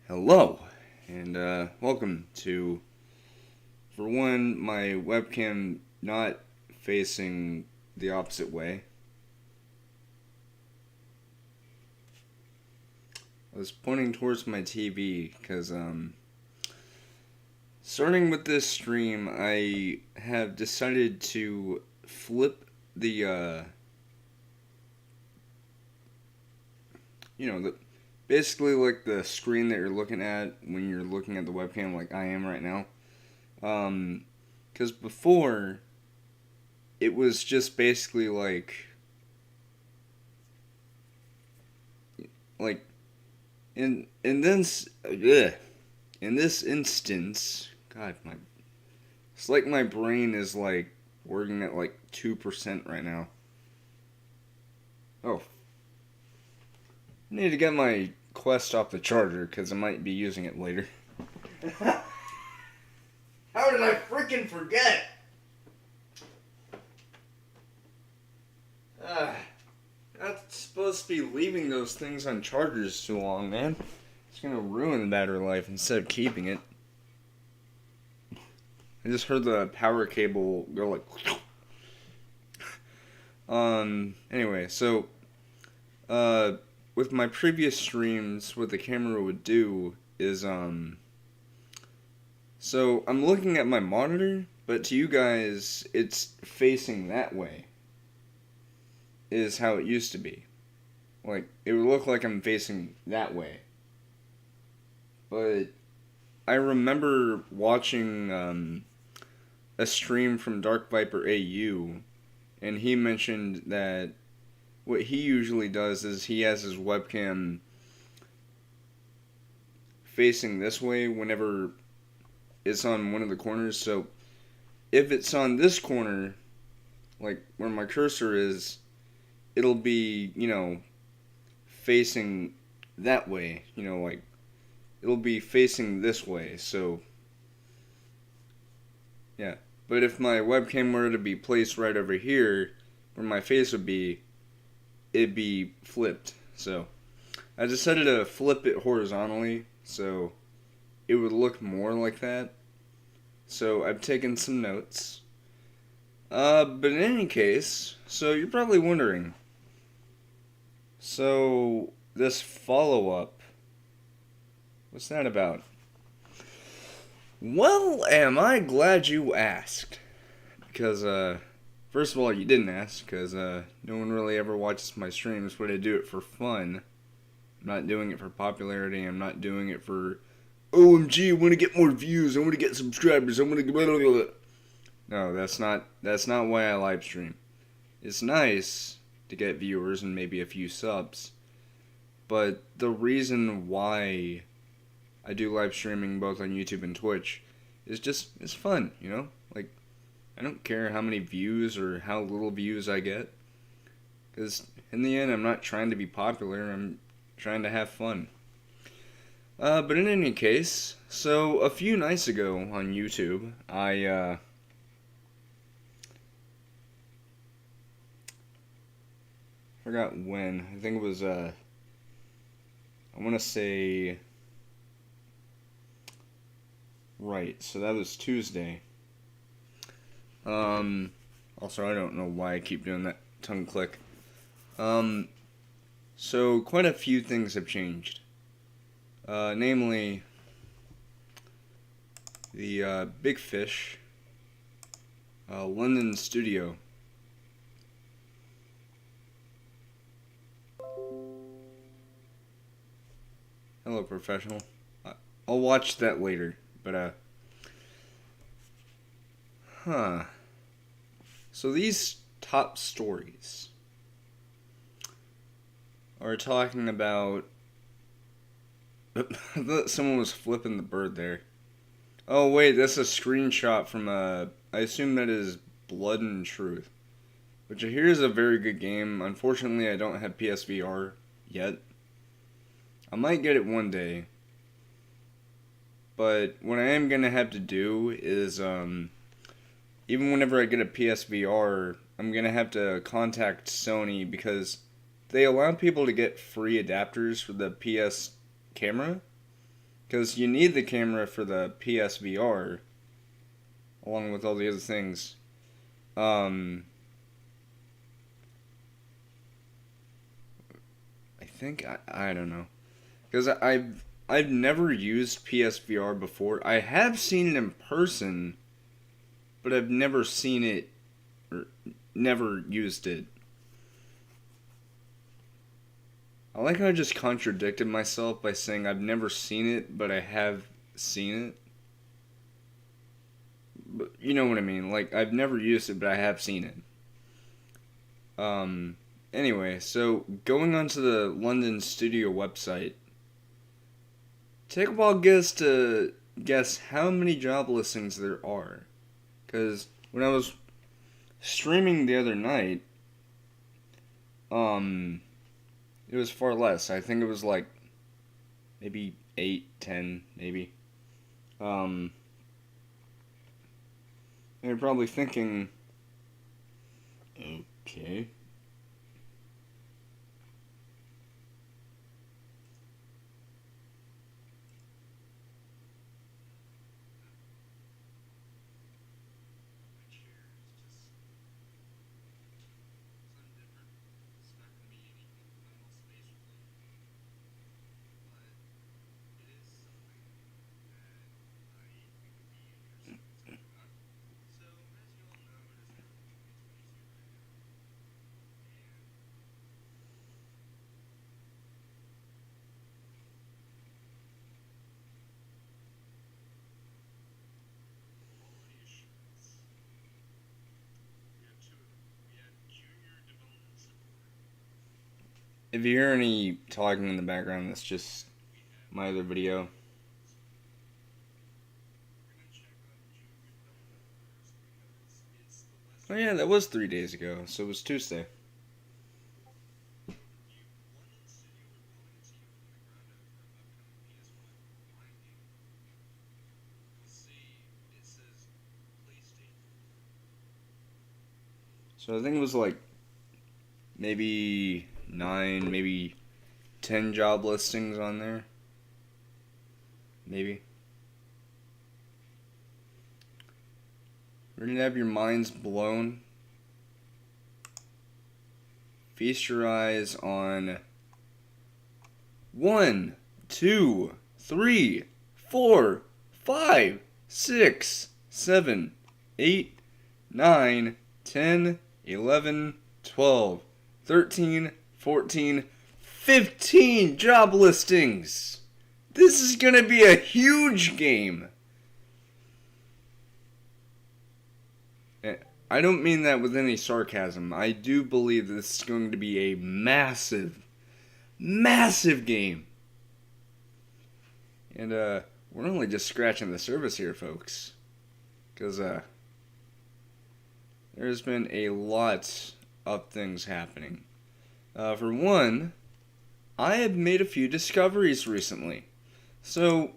Hello, and welcome to, for one, my webcam not facing the opposite way. I was pointing towards my TV because, starting with this stream, I have decided to flip the, basically like the screen that you're looking at when you're looking at the webcam like I am right now. Because before, it was just basically like in this instance, God, it's like my brain is like working at like 2% right now. Oh, I need to get my Quest off the charger because I might be using it later. How did I freaking forget? Not supposed to be leaving those things on chargers too long, man. It's gonna ruin the battery life instead of keeping it. I just heard the power cable go like... Anyway, so, with my previous streams, what the camera would do is, so I'm looking at my monitor, but to you guys, it's facing that way, is how it used to be. Like, it would look like I'm facing that way. But I remember watching, a stream from Dark Viper AU, and he mentioned that what he usually does is he has his webcam facing this way whenever it's on one of the corners. So if it's on this corner, like where my cursor is, it'll be, facing that way. Like it'll be facing this way. So yeah. But if my webcam were to be placed right over here, where my face would be, it'd be flipped. So I decided to flip it horizontally so it would look more like that. So I've taken some notes. But in any case, so you're probably wondering, so this follow-up, what's that about? Well, am I glad you asked. Because, first of all, you didn't ask, because no one really ever watches my streams, but I do it for fun. I'm not doing it for popularity. I'm not doing it for, OMG, I want to get more views. I want to get subscribers. I want to get... Blah, blah, blah. No, that's not why I live stream. It's nice to get viewers and maybe a few subs. But the reason why I do live streaming both on YouTube and Twitch is just, it's fun, Like, I don't care how many views or how little views I get. Because in the end, I'm not trying to be popular. I'm trying to have fun. But in any case, so a few nights ago on YouTube, I forgot when. I think it was, I want to say, right, so that was Tuesday. Also, I don't know why I keep doing that tongue click. So quite a few things have changed. Namely, the Big Fish London studio. Hello, professional. I'll watch that later, but So these top stories are talking about... I thought someone was flipping the bird there. Oh wait, that's a screenshot from I assume that is Blood and Truth, which I hear is a very good game. Unfortunately, I don't have PSVR yet. I might get it one day. But what I am gonna have to do is, even whenever I get a PSVR, I'm gonna have to contact Sony because they allow people to get free adapters for the PS camera, because you need the camera for the PSVR, along with all the other things. I think I don't know, because I've never used PSVR before. I have seen it in person, but I've never seen it or never used it. I like how I just contradicted myself by saying I've never seen it, but I have seen it. But you know what I mean? Like, I've never used it, but I have seen it. Anyway, so going onto the London studio website, take a wild guess to guess how many job listings there are. Because when I was streaming the other night, it was far less. I think it was like maybe 8, 10, maybe. And you're probably thinking, okay. If you hear any talking in the background, that's just my other video. Oh yeah, that was 3 days ago, so it was Tuesday. So I think it was like maybe 9, maybe 10 job listings on there. Maybe. Ready to have your minds blown? Feast your eyes on 1, 2, 3, 4, 5, 6, 7, 8, 9, 10, 11, 12, 13, 14, 15 job listings. This is going to be a huge game. I don't mean that with any sarcasm. I do believe this is going to be a massive, massive game. And we're only just scratching the surface here, folks. Because there's been a lot of things happening. For one, I have made a few discoveries recently. So,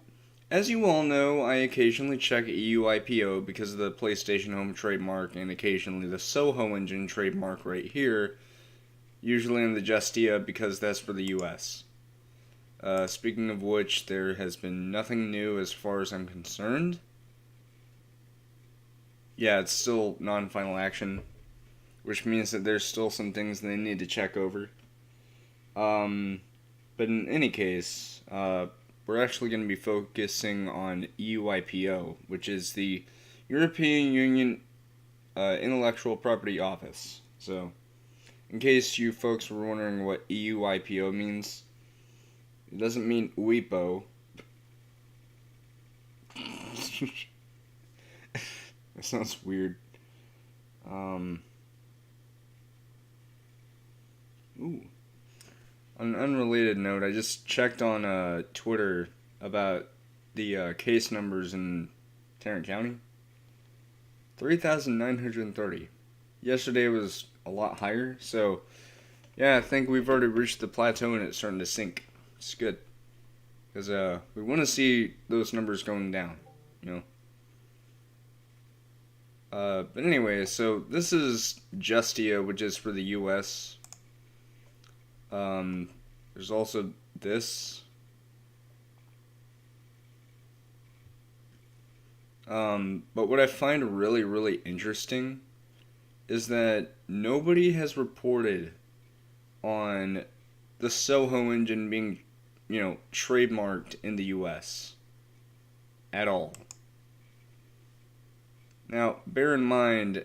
as you all know, I occasionally check EUIPO because of the PlayStation Home trademark and occasionally the Soho Engine trademark right here, usually in the Justia because that's for the US. Speaking of which, there has been nothing new as far as I'm concerned. Yeah, it's still non-final action, which means that there's still some things they need to check over. But in any case, we're actually going to be focusing on EUIPO, which is the European Union Intellectual Property Office. So, in case you folks were wondering what EUIPO means, it doesn't mean EUIPO. That sounds weird. Ooh. On an unrelated note, I just checked on Twitter about the case numbers in Tarrant County. 3,930. Yesterday was a lot higher, so yeah, I think we've already reached the plateau and it's starting to sink. It's good. Because we want to see those numbers going down, you know. But anyway, so this is Justia, which is for the US. There's also this. But what I find really, really interesting is that nobody has reported on the Soho Engine being, trademarked in the US at all. Now, bear in mind,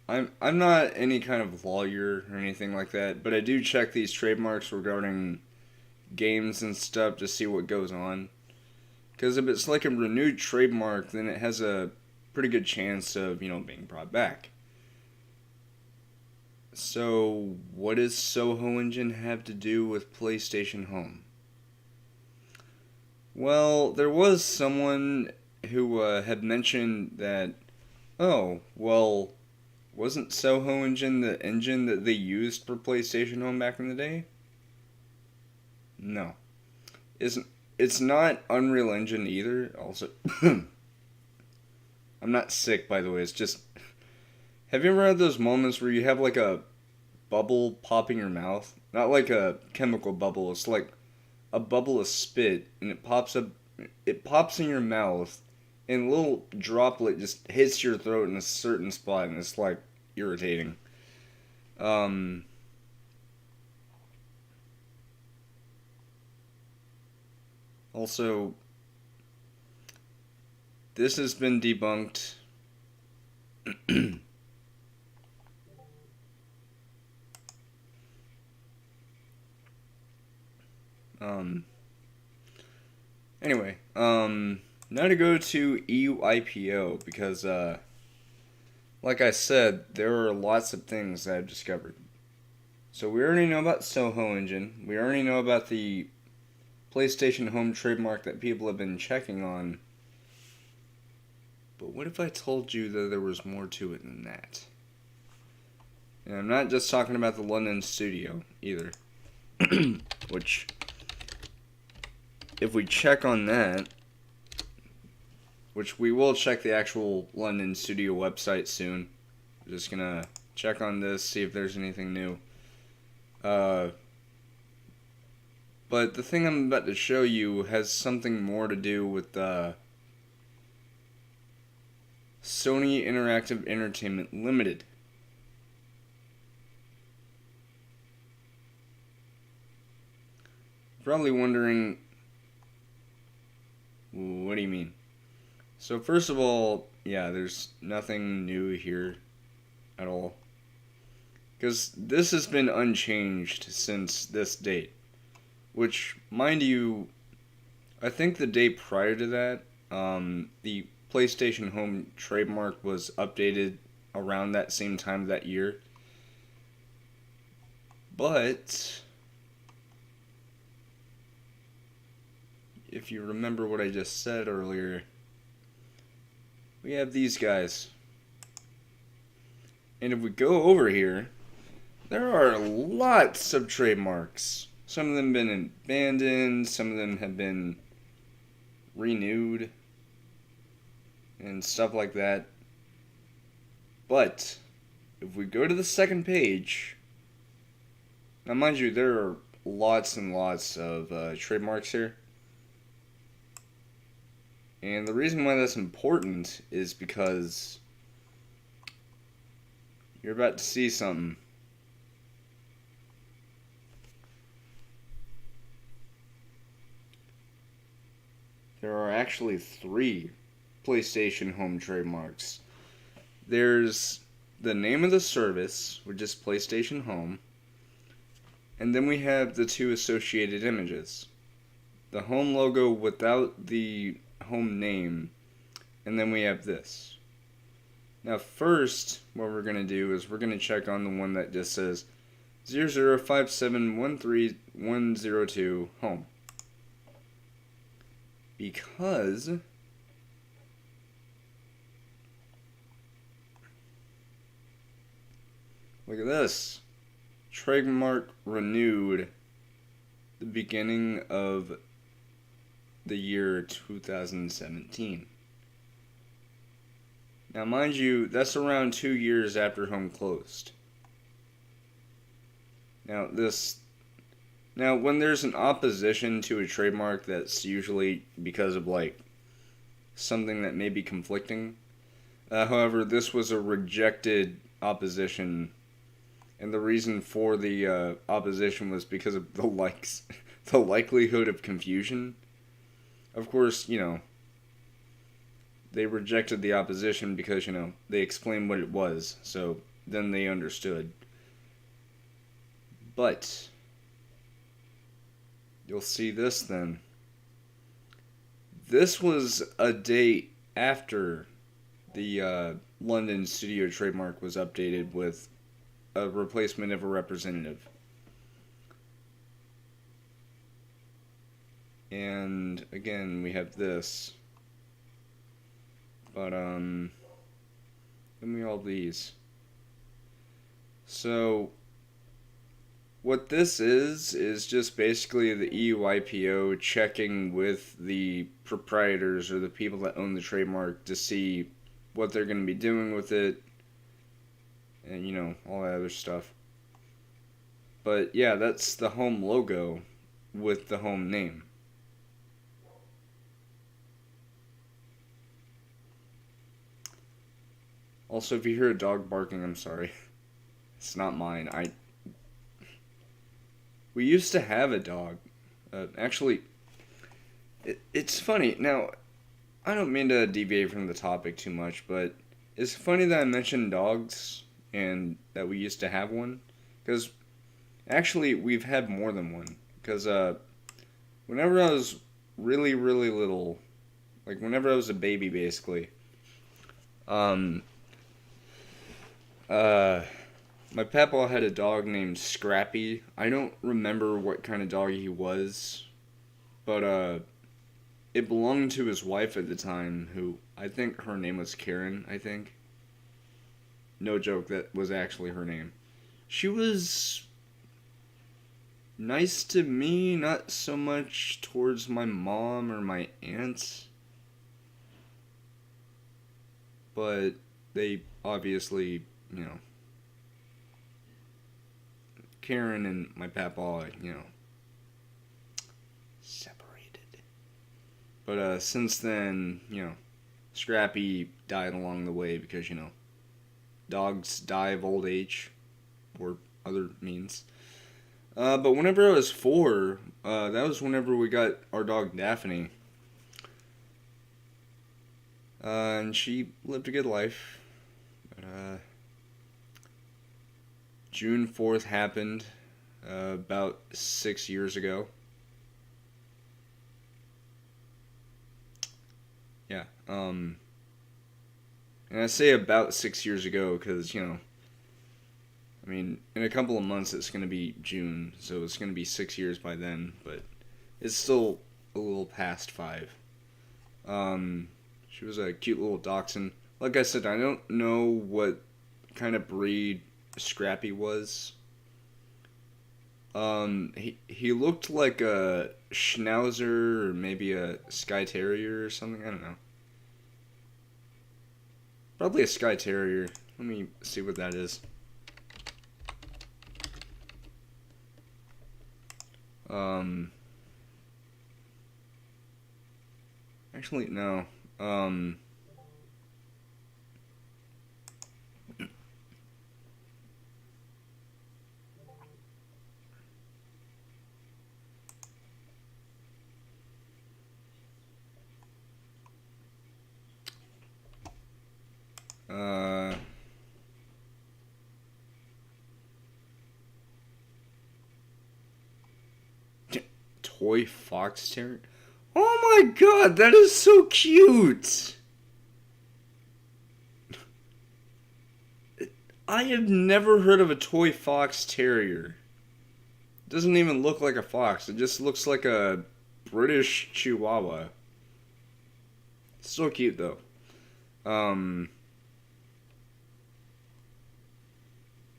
I'm not any kind of lawyer or anything like that, but I do check these trademarks regarding games and stuff to see what goes on. Because if it's like a renewed trademark, then it has a pretty good chance of, being brought back. So, what does Soho Engine have to do with PlayStation Home? Well, there was someone who had mentioned that, oh, well, wasn't Soho Engine the engine that they used for PlayStation Home back in the day? No. It's not Unreal Engine either. Also, I'm not sick, by the way. It's just, have you ever had those moments where you have like a bubble pop in your mouth? Not like a chemical bubble. It's like a bubble of spit, and it pops up. It pops in your mouth, and a little droplet just hits your throat in a certain spot, and it's like irritating. Also, this has been debunked. um. Anyway, now to go to EUIPO because, like I said, there are lots of things that I've discovered. So we already know about Soho Engine. We already know about the PlayStation Home trademark that people have been checking on. But what if I told you that there was more to it than that? And I'm not just talking about the London studio either. Which, if we check on that, which we will check the actual London studio website soon. I'm just gonna check on this, see if there's anything new. But the thing I'm about to show you has something more to do with Sony Interactive Entertainment Limited. Probably wondering, what do you mean? So first of all, yeah, there's nothing new here at all. Because this has been unchanged since this date. Which, mind you, I think the day prior to that, the PlayStation Home trademark was updated around that same time that year. But if you remember what I just said earlier, we have these guys. And if we go over here, there are lots of trademarks. Some of them have been abandoned, some of them have been renewed, and stuff like that. But if we go to the second page, now mind you, there are lots and lots of trademarks here. And the reason why that's important is because you're about to see something. There are actually 3 PlayStation Home trademarks. There's the name of the service, which is PlayStation Home, and then we have the 2 associated images. The home logo without the home name, and then we have this. Now first, what we're going to do is we're going to check on the one that just says 005713102 home. Because look at this. Trademark renewed the beginning of the year 2017. Now, mind you, that's around 2 years after home closed. Now, this Now, when there's an opposition to a trademark, that's usually because of, like, something that may be conflicting. However, this was a rejected opposition, and the reason for the opposition was because of the likes, the likelihood of confusion. Of course, they rejected the opposition because, they explained what it was, so then they understood. But you'll see this then. This was a date after the London studio trademark was updated with a replacement of a representative. And again, we have this. But, then we all these. So, what this is just basically the EUIPO checking with the proprietors or the people that own the trademark to see what they're going to be doing with it, and all that other stuff. But yeah, that's the home logo with the home name. Also, if you hear a dog barking, I'm sorry. It's not mine. We used to have a dog. Actually, it's funny. Now, I don't mean to deviate from the topic too much, but it's funny that I mentioned dogs and that we used to have one. Because, actually, we've had more than one. Because, whenever I was really, really little, like whenever I was a baby, basically, my papa had a dog named Scrappy. I don't remember what kind of dog he was, but it belonged to his wife at the time, who I think her name was Karen, I think. No joke, that was actually her name. She was nice to me, not so much towards my mom or my aunts. But they obviously, Karen and my papa, separated. But since then, Scrappy died along the way because, dogs die of old age or other means. But whenever I was 4, that was whenever we got our dog Daphne. And she lived a good life. But, June 4th happened about 6 years ago. Yeah, and I say about 6 years ago because, I mean, in a couple of months it's going to be June, so it's going to be 6 years by then, but it's still a little past 5. She was a cute little dachshund. Like I said, I don't know what kind of breed Scrappy was. He looked like a Schnauzer or maybe a Skye Terrier or something. I don't know. Probably a Skye Terrier. Let me see what that is. Actually, no. Toy Fox Terrier. Oh my god, that is so cute! I have never heard of a toy fox terrier. It doesn't even look like a fox. It just looks like a British Chihuahua. So cute though.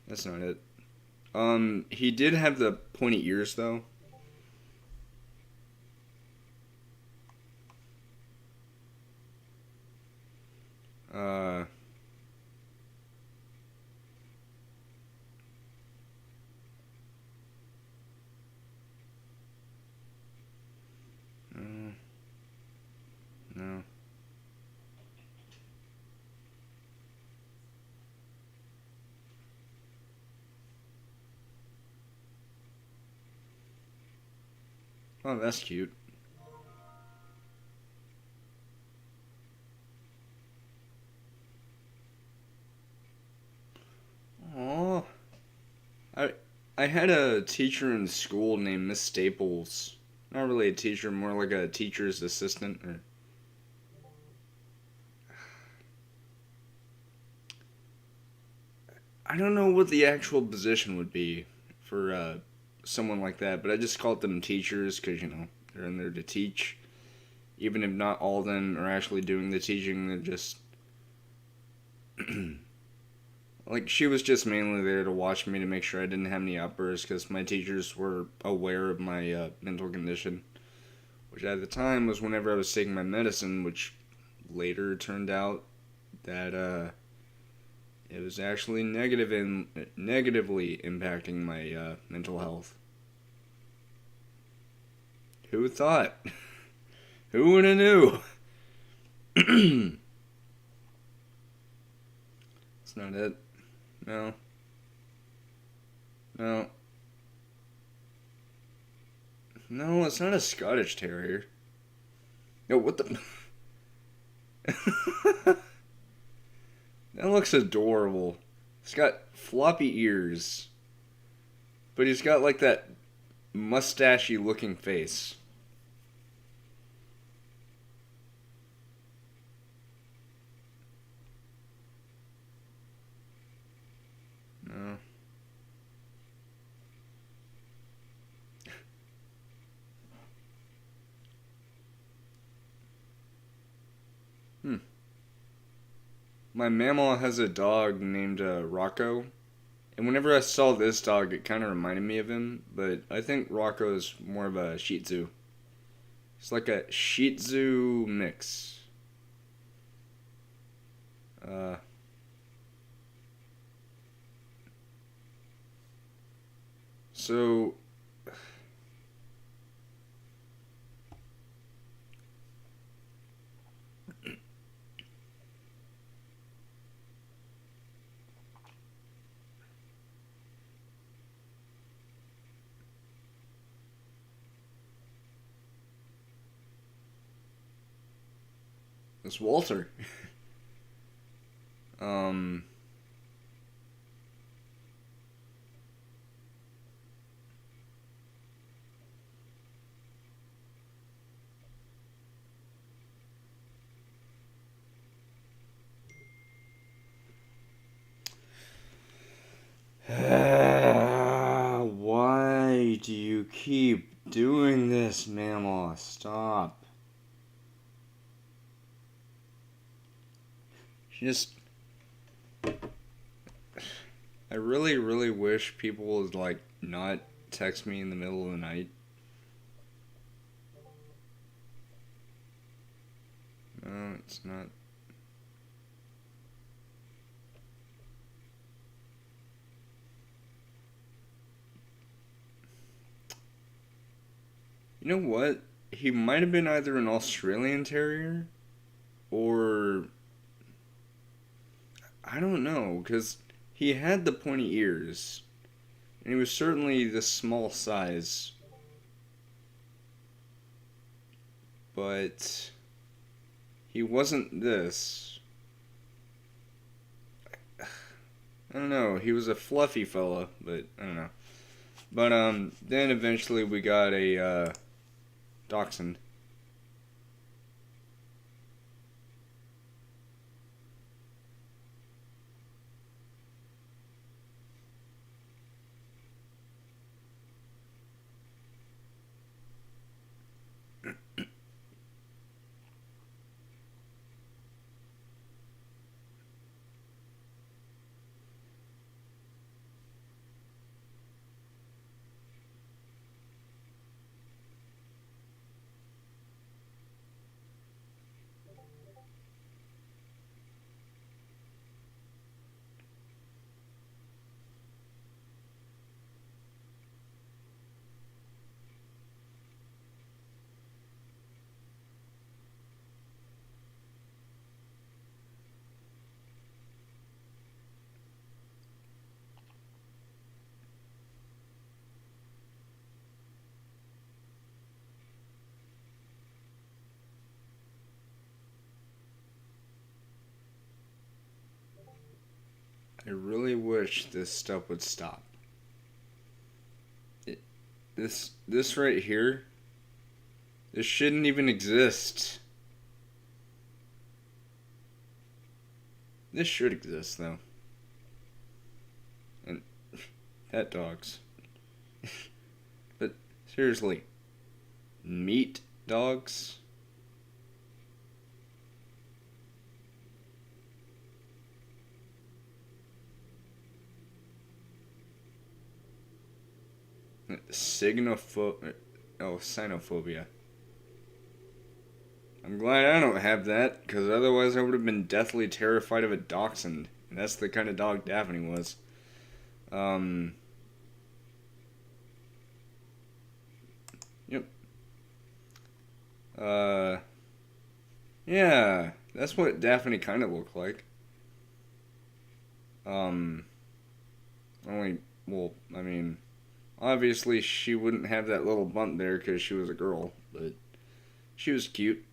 That's not it. He did have the pointy ears though. Oh, that's cute. Oh, I I had a teacher in school named Miss Staples. Not really a teacher, more like a teacher's assistant. Or I don't know what the actual position would be for someone like that, but I just called them teachers because they're in there to teach. Even if not all of them are actually doing the teaching, they're just like she was just mainly there to watch me to make sure I didn't have any outbursts because my teachers were aware of my mental condition, which at the time was whenever I was taking my medicine, which later turned out that it was actually negatively impacting my mental health. Who thought? Who would have knew? It's not it. No. No. No, it's not a Scottish Terrier. No, what the? That looks adorable. He's got floppy ears, but he's got like that mustachy looking face. No. Hmm. My mama has a dog named Rocco, and whenever I saw this dog, it kind of reminded me of him, but I think Rocco is more of a Shih Tzu. It's like a Shih Tzu mix. Uh, so it's Walter. um, why do you keep doing this, Mama? Stop. Just, I really, really wish people would like not text me in the middle of the night. No, it's not. You know what? He might have been either an Australian Terrier or I don't know, because he had the pointy ears, and he was certainly the small size, but he wasn't this. I don't know. He was a fluffy fella, but I don't know. But then eventually we got a dachshund. I really wish this stuff would stop. This right here, this shouldn't even exist. This should exist, though. And pet dogs. But seriously, meat dogs? Cynophobia. I'm glad I don't have that, because otherwise I would have been deathly terrified of a dachshund. And that's the kind of dog Daphne was. Yep. Yeah, that's what Daphne kind of looked like. Um, only, well, I mean, obviously she wouldn't have that little bump there because she was a girl, but she was cute.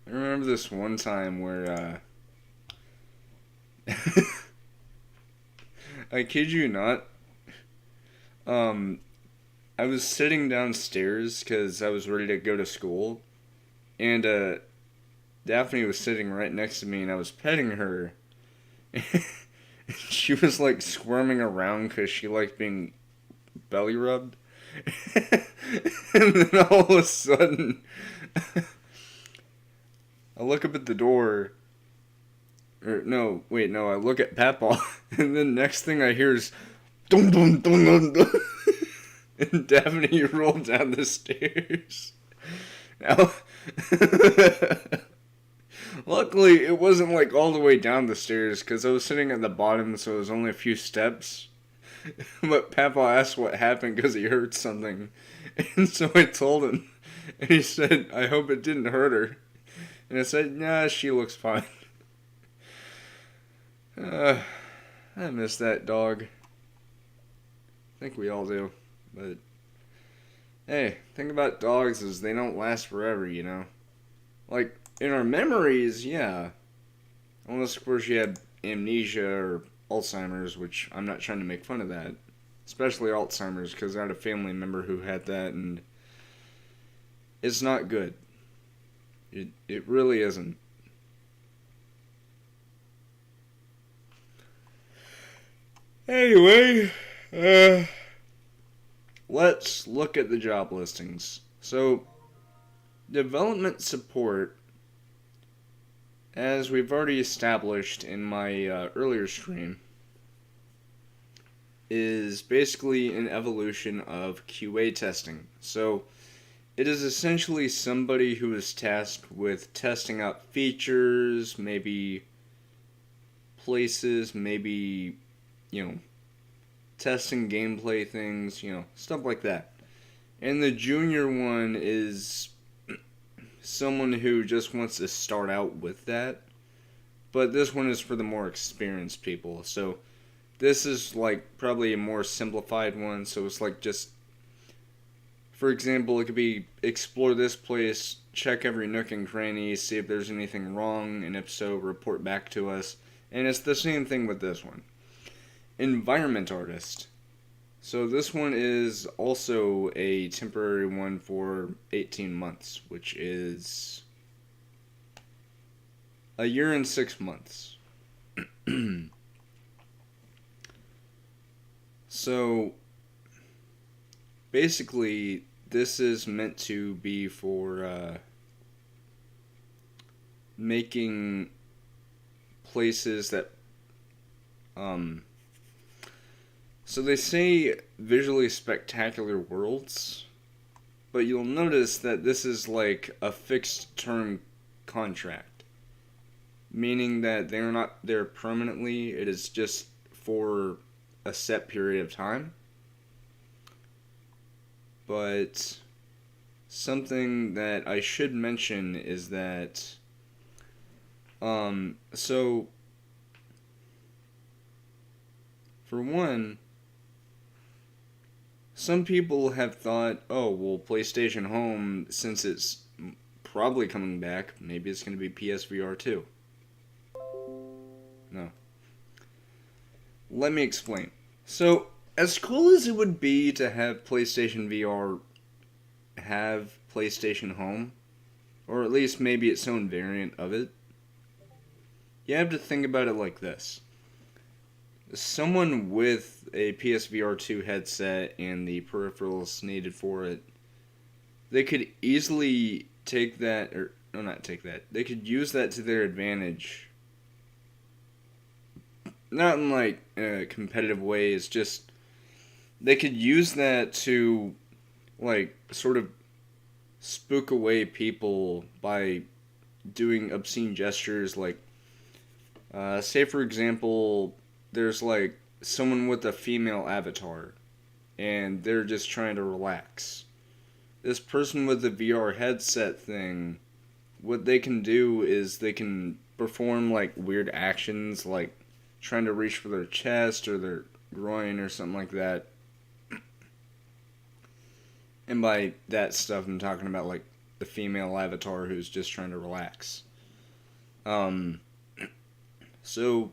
I remember this one time where, I kid you not, um, I was sitting downstairs because I was ready to go to school, and, Daphne was sitting right next to me, and I was petting her. She was, like, squirming around because she liked being belly rubbed. And then all of a sudden, I look up at the door. Or, no, wait, no, I look at Papa. And then next thing I hear is, dum dum dum dum dum. And Daphne rolled down the stairs. Now, luckily, it wasn't like all the way down the stairs because I was sitting at the bottom, so it was only a few steps. But Papa asked what happened because he heard something. And so I told him. And he said, I hope it didn't hurt her. And I said, nah, she looks fine. I miss that dog. I think we all do. But, hey, thing about dogs is they don't last forever, you know? Like, in our memories, yeah. Unless, of course, you had amnesia or Alzheimer's, which I'm not trying to make fun of that. Especially Alzheimer's, because I had a family member who had that, and it's not good. It really isn't. Anyway, let's look at the job listings. So, development support, as we've already established in my earlier stream, is basically an evolution of QA testing. So, it is essentially somebody who is tasked with testing out features, maybe places, maybe, testing gameplay things, stuff like that. And the junior one is someone who just wants to start out with that. But this one is for the more experienced people. So this is like probably a more simplified one. So it's like just, for example, it could be explore this place, check every nook and cranny, see if there's anything wrong, and if so, report back to us. And it's the same thing with this one. Environment artist. So this one is also a temporary one for 18 months, which is a year and 6 months. So basically, this is meant to be for making places that so they say visually spectacular worlds, but you'll notice that this is like a fixed term contract, meaning that they're not there permanently. It is just for a set period of time. But something that I should mention is that so for one, some people have thought, oh, well, PlayStation Home, since it's probably coming back, maybe it's going to be PSVR too. No. Let me explain. So, as cool as it would be to have PlayStation VR have PlayStation Home, or at least maybe its own variant of it, you have to think about it like this. Someone with a PSVR 2 headset and the peripherals needed for it, they could easily take that, or no, not take that, they could use that to their advantage. Not in like a competitive way, it's just they could use that to like sort of spook away people by doing obscene gestures. Like say for example, there's like someone with a female avatar and they're just trying to relax. This person with the VR headset thing, what they can do is they can perform like weird actions, like trying to reach for their chest or their groin or something like that. And by that stuff, I'm talking about like the female avatar who's just trying to relax. So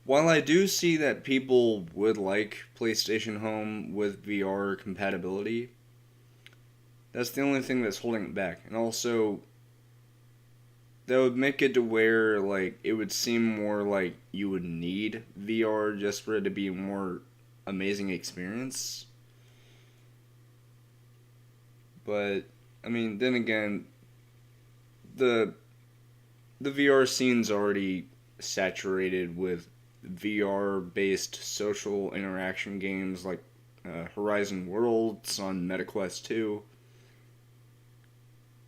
while I do see that people would like PlayStation Home with VR compatibility, that's the only thing that's holding it back. And also, that would make it to where like it would seem more like you would need VR just for it to be a more amazing experience. But I mean, then again, the VR scene's already saturated with VR based social interaction games like Horizon Worlds on MetaQuest 2.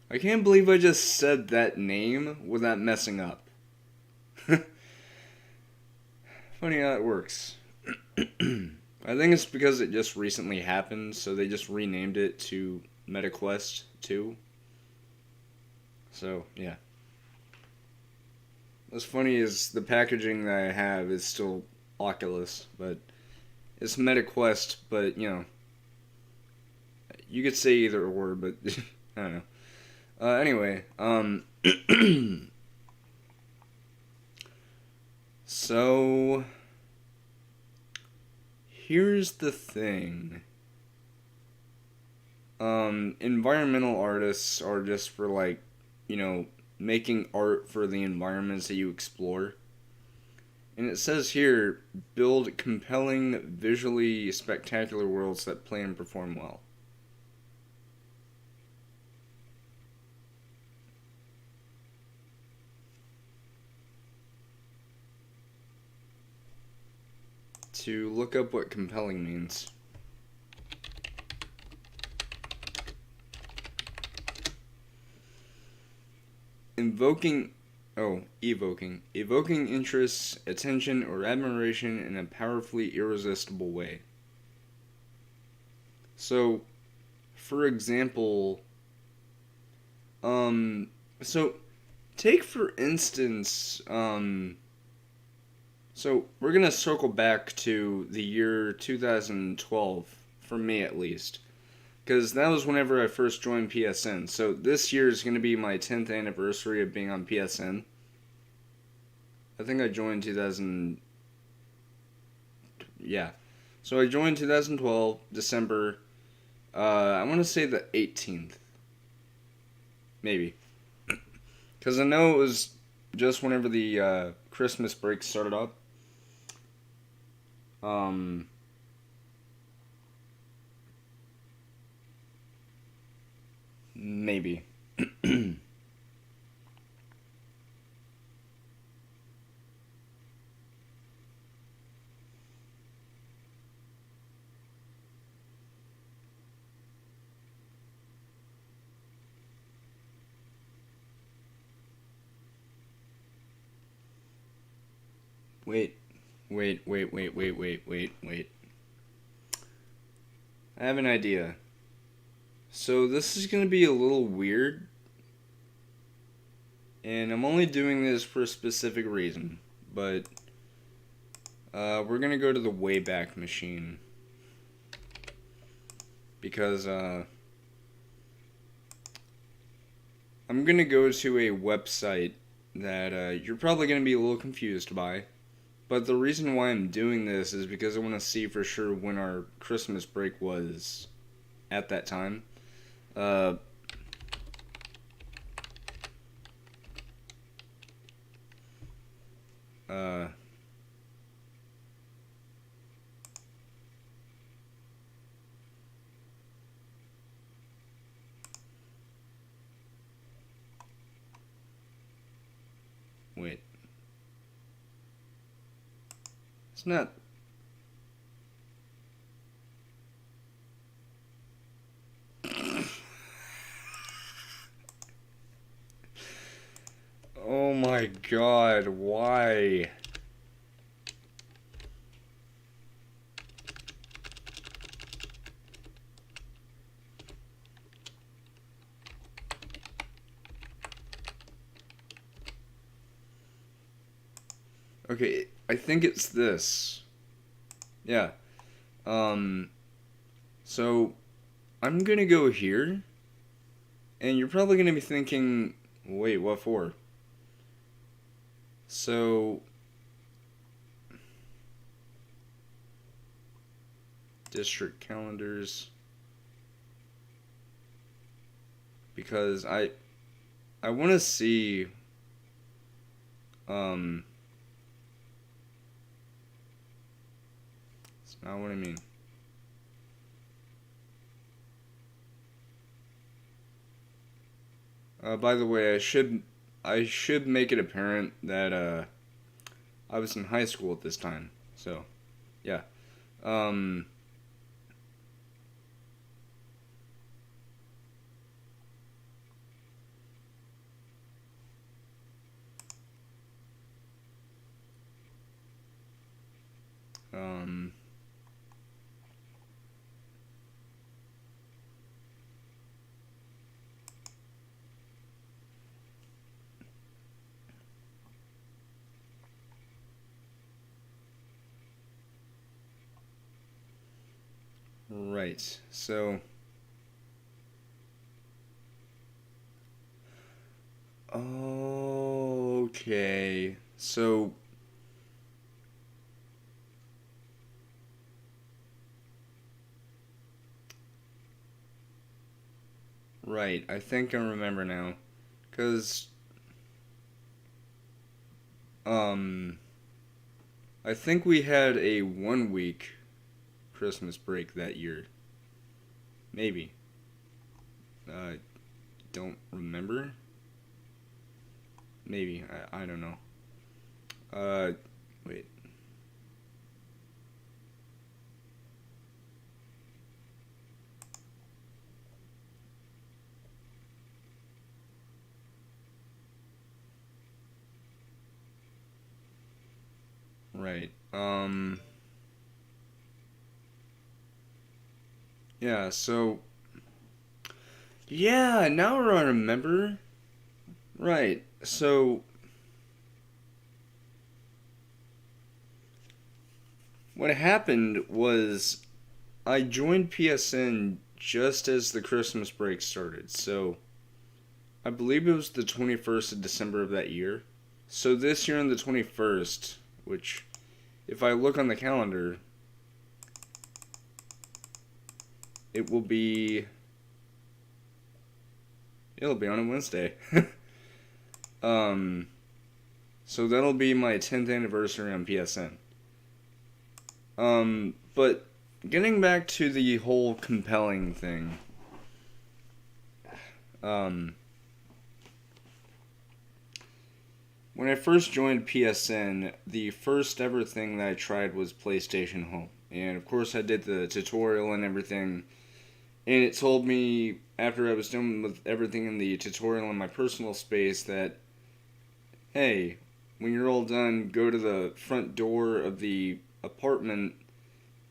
I can't believe I just said that name without messing up. Funny how it works. I think it's because it just recently happened, so they just renamed it to MetaQuest 2. So, yeah. What's funny is the packaging that I have is still Oculus, but it's MetaQuest, but, you know, you could say either or, but I don't know. Anyway, so here's the thing. Environmental artists are just for like, you know, making art for the environments that you explore. And it says here, build compelling, visually spectacular worlds that play and perform well. To look up what compelling means. Evoking interest, attention, or admiration in a powerfully irresistible way. So, for example, so take for instance, so we're gonna circle back to the year 2012, for me at least. Because that was whenever I first joined PSN. So this year is going to be my 10th anniversary of being on PSN. I think I joined 2000... Yeah. So I joined 2012, December. I want to say the 18th. Maybe. Because I know it was just whenever the Christmas break started up. Maybe. Wait. I have an idea. So this is going to be a little weird. And I'm only doing this for a specific reason. But we're going to go to the Wayback Machine. because I'm gonna go to a website that you're probably gonna be a little confused by. But the reason why I'm doing this is because I want to see for sure when our Christmas break was at that time. Uh, uh, wait. It's not. Oh my god, why? Okay, I think it's this. Yeah. Um, so I'm gonna go here, and you're probably gonna be thinking, wait, what for? So, district calendars, because I want to see, um, it's not what I mean. By the way, I should make it apparent that I was in high school at this time. So, yeah. Um, um, right. So, okay. So, right. I think I remember now. Cause, um, I think we had a 1 week Christmas break that year. Maybe. Uh, don't remember. Maybe. I don't know. Uh, wait. Right. Yeah, so. Yeah, now I remember. Right. So, what happened was I joined PSN just as the Christmas break started. So, I believe it was the 21st of December of that year. So, this year on the 21st, which, if I look on the calendar, it will be. It'll be on a Wednesday. um, so that'll be my 10th anniversary on PSN. But getting back to the whole compelling thing, um, when I first joined PSN, the first ever thing that I tried was PlayStation Home. And of course, I did the tutorial and everything. And it told me, after I was done with everything in the tutorial in my personal space, that, hey, when you're all done, go to the front door of the apartment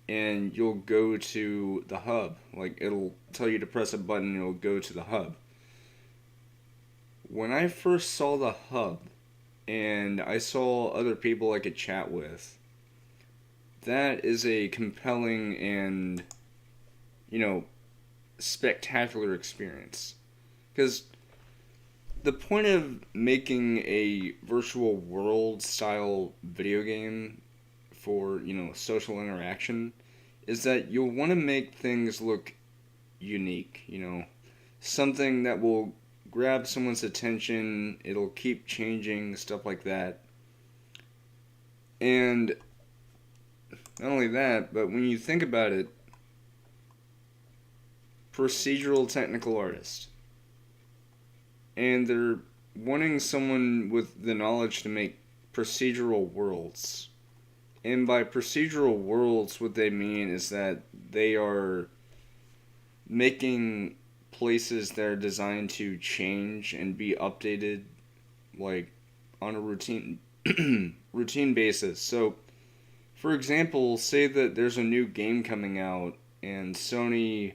and you'll go to the hub. Like, it'll tell you to press a button and it'll go to the hub. When I first saw the hub, and I saw other people I could chat with, that is a compelling and, you know, spectacular experience. Because the point of making a virtual world style video game for, social interaction is that you'll want to make things look unique, something that will grab someone's attention, it'll keep changing, stuff like that. And not only that, but when you think about it, procedural technical artist, and they're wanting someone with the knowledge to make procedural worlds. And by procedural worlds, what they mean is that they are making places that are designed to change and be updated, like, on a routine basis. So, for example, say that there's a new game coming out and Sony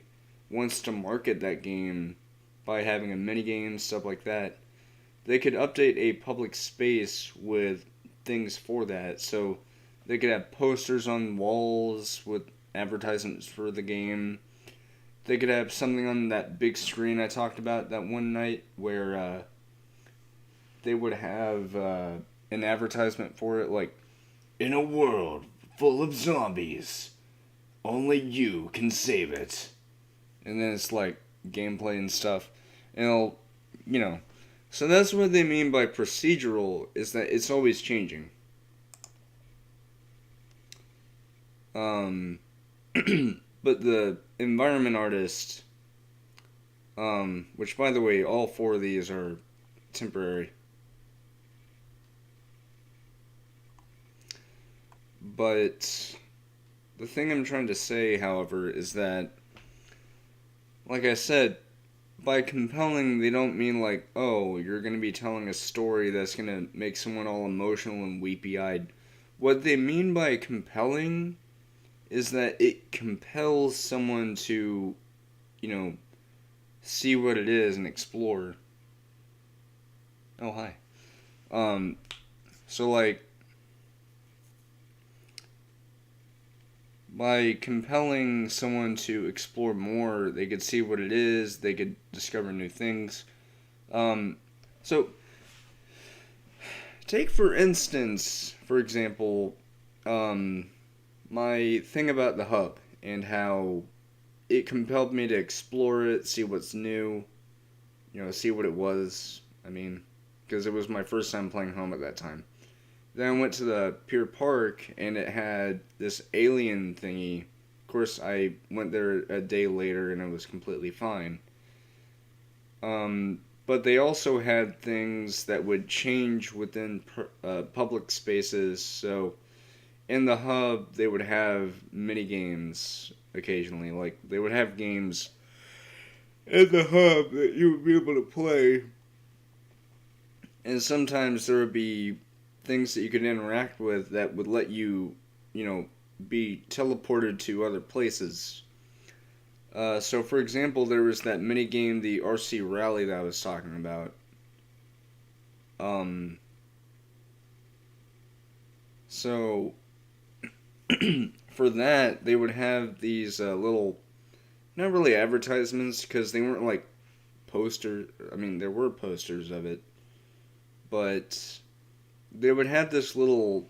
wants to market that game by having a minigame, stuff like that. They could update a public space with things for that. So they could have posters on walls with advertisements for the game. They could have something on that big screen I talked about that one night where they would have an advertisement for it, like, in a world full of zombies, only you can save it. And then it's like gameplay and stuff. And it'll, So that's what they mean by procedural, is that it's always changing. But the environment artist, which by the way, all four of these are temporary. But the thing I'm trying to say, however, is that, like I said, by compelling, they don't mean like, oh, you're going to be telling a story that's going to make someone all emotional and weepy-eyed. What they mean by compelling is that it compels someone to, see what it is and explore. Oh, hi. So, like, by compelling someone to explore more, they could see what it is, they could discover new things. So, take for instance, for example, my thing about the hub and how it compelled me to explore it, see what's new, see what it was. Because it was my first time playing home at that time. Then I went to the Pier Park, and it had this alien thingy. Of course, I went there a day later, and it was completely fine. But they also had things that would change within public spaces. So, in the hub, they would have mini games occasionally. Like, they would have games in the hub that you would be able to play. And sometimes there would be things that you could interact with that would let you, be teleported to other places. So, for example, there was that mini game, the RC Rally, that I was talking about. So, for that, they would have these little, not really advertisements, because they weren't like posters. There were posters of it, but they would have this little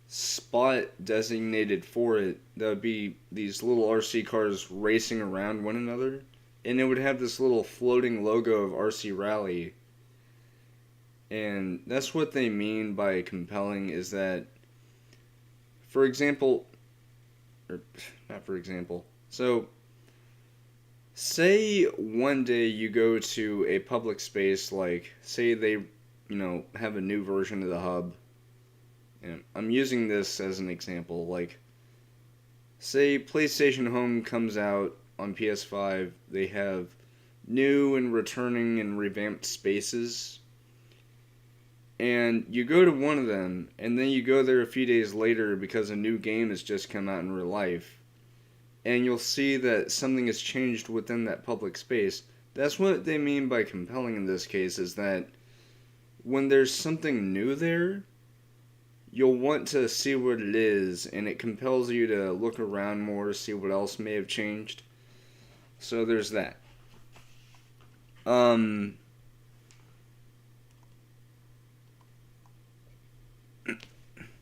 spot designated for it that would be these little RC cars racing around one another, and it would have this little floating logo of RC Rally. And that's what they mean by compelling, is that, for example, or not for example, so say one day you go to a public space, like, say they have a new version of the hub. And I'm using this as an example. Like, say PlayStation Home comes out on PS5. They have new and returning and revamped spaces. And you go to one of them, and then you go there a few days later because a new game has just come out in real life. And you'll see that something has changed within that public space. That's what they mean by compelling in this case, is that when there's something new there, you'll want to see what it is, and it compels you to look around more, see what else may have changed. So there's that.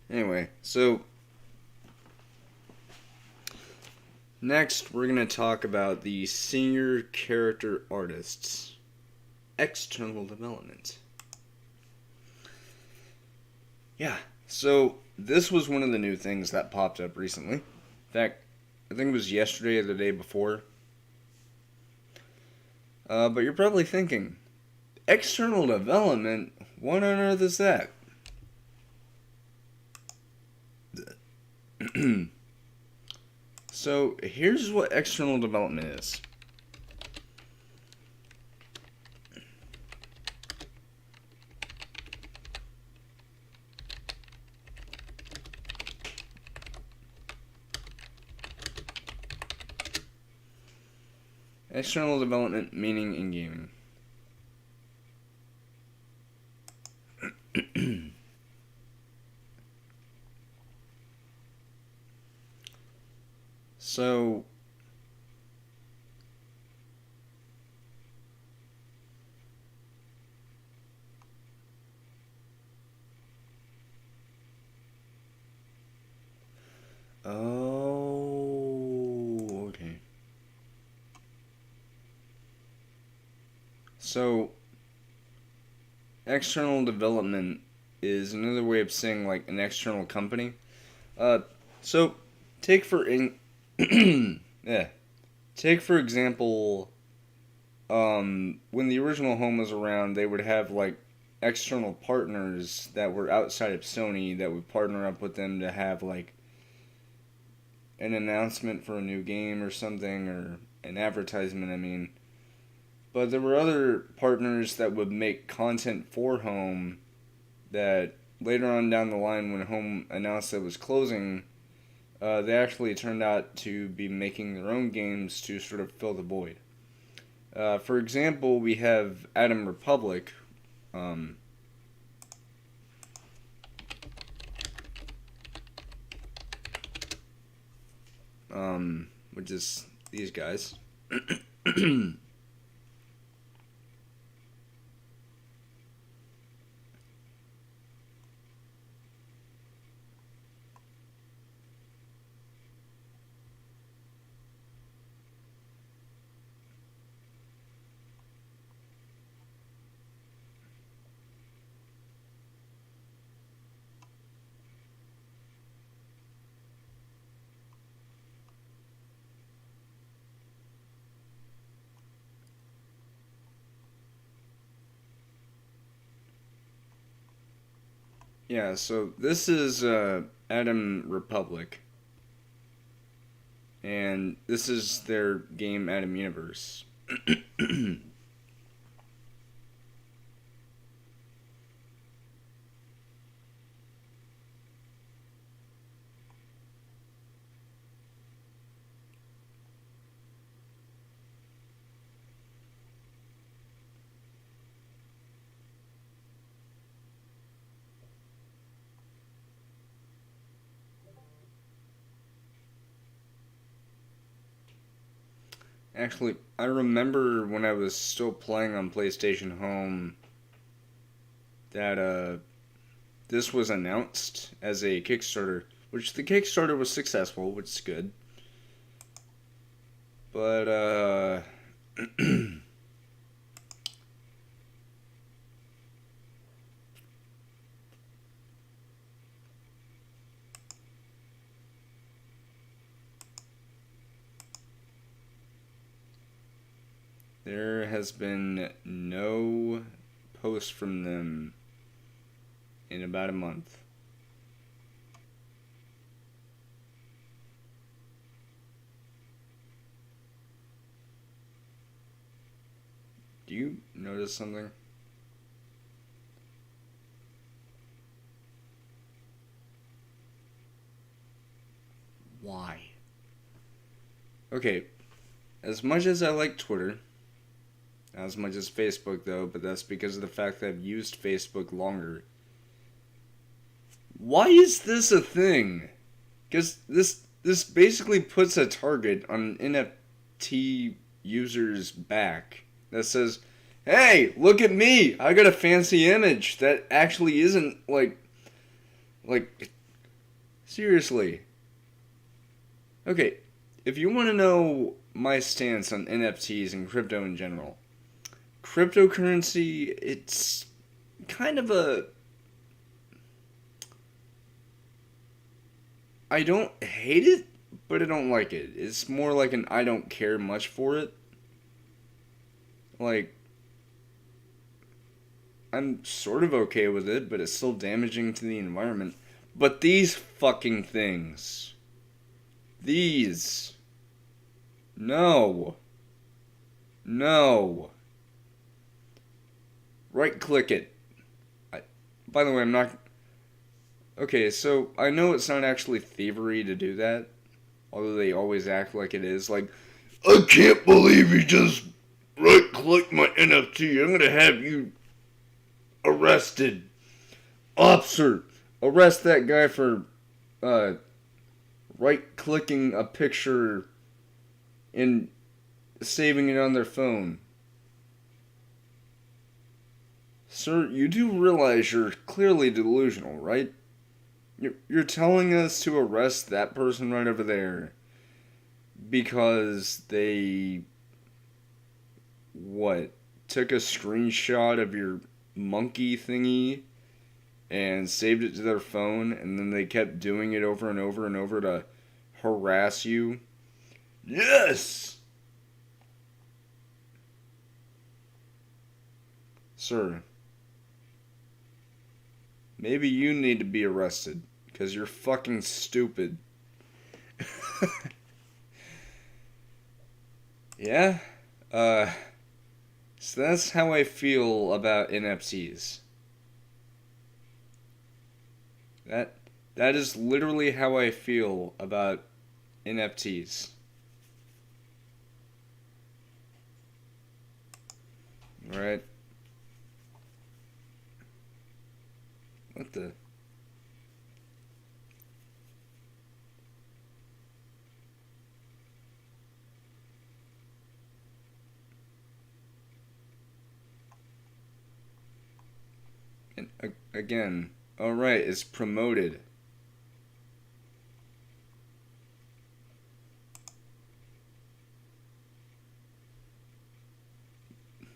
Anyway, so next we're going to talk about the senior character artists. External development. Yeah, so this was one of the new things that popped up recently. In fact, I think it was yesterday or the day before. But you're probably thinking, external development? What on earth is that? So, here's what external development is. External development meaning in gaming. So, okay. So, external development is another way of saying like an external company. So take for yeah, take for example, when the original home was around, they would have like external partners that were outside of Sony that would partner up with them to have like an announcement for a new game or something, or an advertisement, I mean. But there were other partners that would make content for Home that later on down the line, when Home announced that it was closing, they actually turned out to be making their own games to sort of fill the void. For example, we have Atom Republic, which is these guys. Yeah, so this is Atom Republic, and this is their game Atom Universe. Actually, I remember when I was still playing on PlayStation Home that this was announced as a Kickstarter, which the Kickstarter was successful, which is good. But there has been no post from them in about a month. Do you notice something? Why? Okay, as much as I like Twitter, not as much as Facebook though, but that's because of the fact that I've used Facebook longer. Why is this a thing? Because this basically puts a target on an NFT user's back that says, "Hey, look at me! I got a fancy image that actually isn't like seriously." Okay, if you want to know my stance on NFTs and crypto in general, cryptocurrency, it's kind of a... I don't hate it, but I don't like it. It's more like an I don't care much for it. Like, I'm sort of okay with it, but it's still damaging to the environment. But these fucking things. These. No. No. Right click it. By the way, I'm not... Okay, so I know it's not actually thievery to do that. Although they always act like it is. Like, I can't believe you just right click my NFT. I'm gonna have you arrested. Officer, arrest that guy for right clicking a picture and saving it on their phone. Sir, you do realize you're clearly delusional, right? You're telling us to arrest that person right over there because they, what, took a screenshot of your monkey thingy and saved it to their phone, and then they kept doing it over and over and over to harass you? Yes! Sir, maybe you need to be arrested, because you're fucking stupid. Yeah? So that's how I feel about NFTs. That is literally how I feel about NFTs. Alright? What the... And again, alright, it's promoted.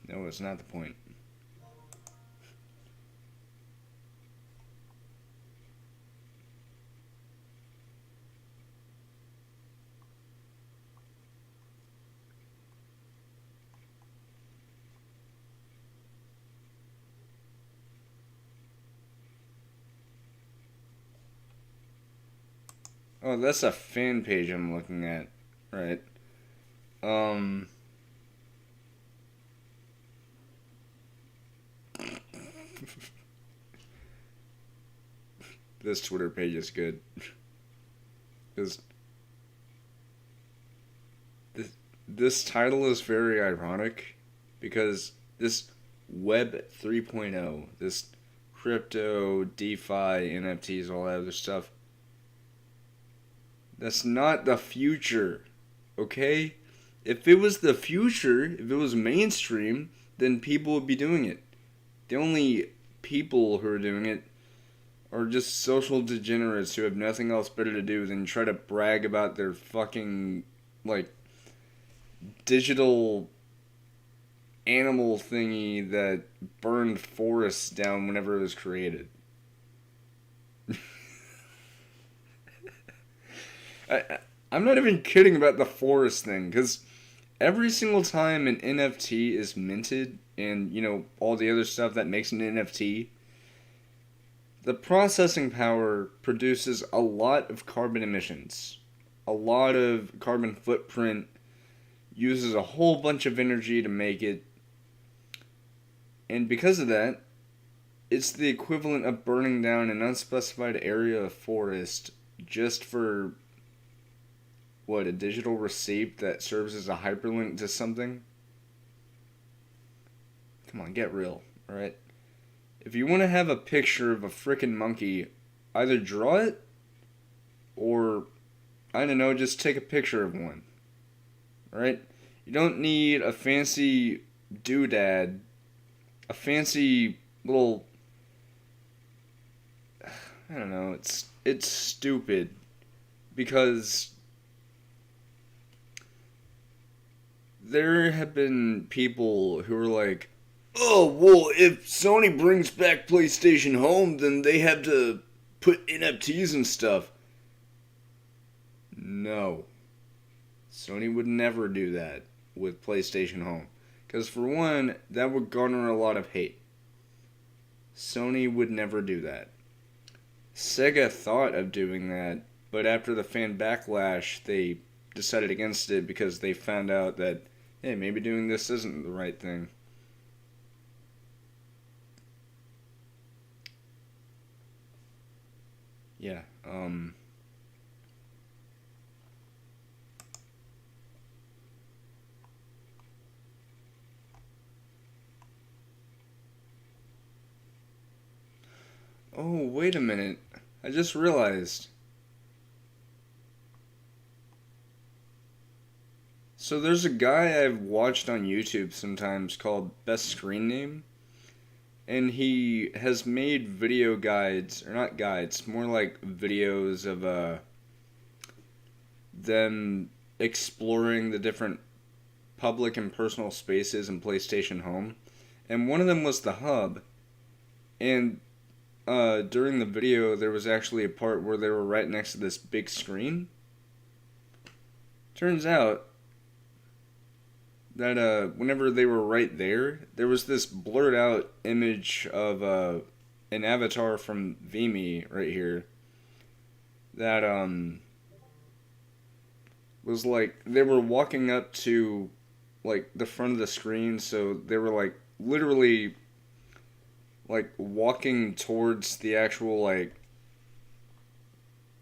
No, it's not the point. Oh, that's a fan page I'm looking at. Right. This Twitter page is good. Because this title is very ironic. Because this Web 3.0, this crypto, DeFi, NFTs, all that other stuff, that's not the future, okay? If it was the future, if it was mainstream, then people would be doing it. The only people who are doing it are just social degenerates who have nothing else better to do than try to brag about their fucking, like, digital animal thingy that burned forests down whenever it was created. I'm not even kidding about the forest thing, because every single time an NFT is minted, and, you know, all the other stuff that makes an NFT, the processing power produces a lot of carbon emissions. A lot of carbon footprint, uses a whole bunch of energy to make it, and because of that, it's the equivalent of burning down an unspecified area of forest just for... what, a digital receipt that serves as a hyperlink to something? Come on, get real, alright? If you want to have a picture of a frickin' monkey, either draw it, or, I don't know, just take a picture of one. Alright? You don't need a fancy doodad, a fancy little, I don't know, it's stupid because there have been people who are like, oh, well, if Sony brings back PlayStation Home, then they have to put NFTs and stuff. No. Sony would never do that with PlayStation Home. Because for one, that would garner a lot of hate. Sony would never do that. Sega thought of doing that, but after the fan backlash, they decided against it because they found out that, hey, maybe doing this isn't the right thing. Yeah, oh, wait a minute. I just realized. So there's a guy I've watched on YouTube sometimes called Best Screen Name, and he has made video guides, or not guides, more like videos of them exploring the different public and personal spaces in PlayStation Home. And one of them was the hub, and during the video there was actually a part where they were right next to this big screen. Turns out that whenever they were right there, there was this blurred out image of an avatar from Vimy right here that was like they were walking up to like the front of the screen, so they were like literally like walking towards the actual like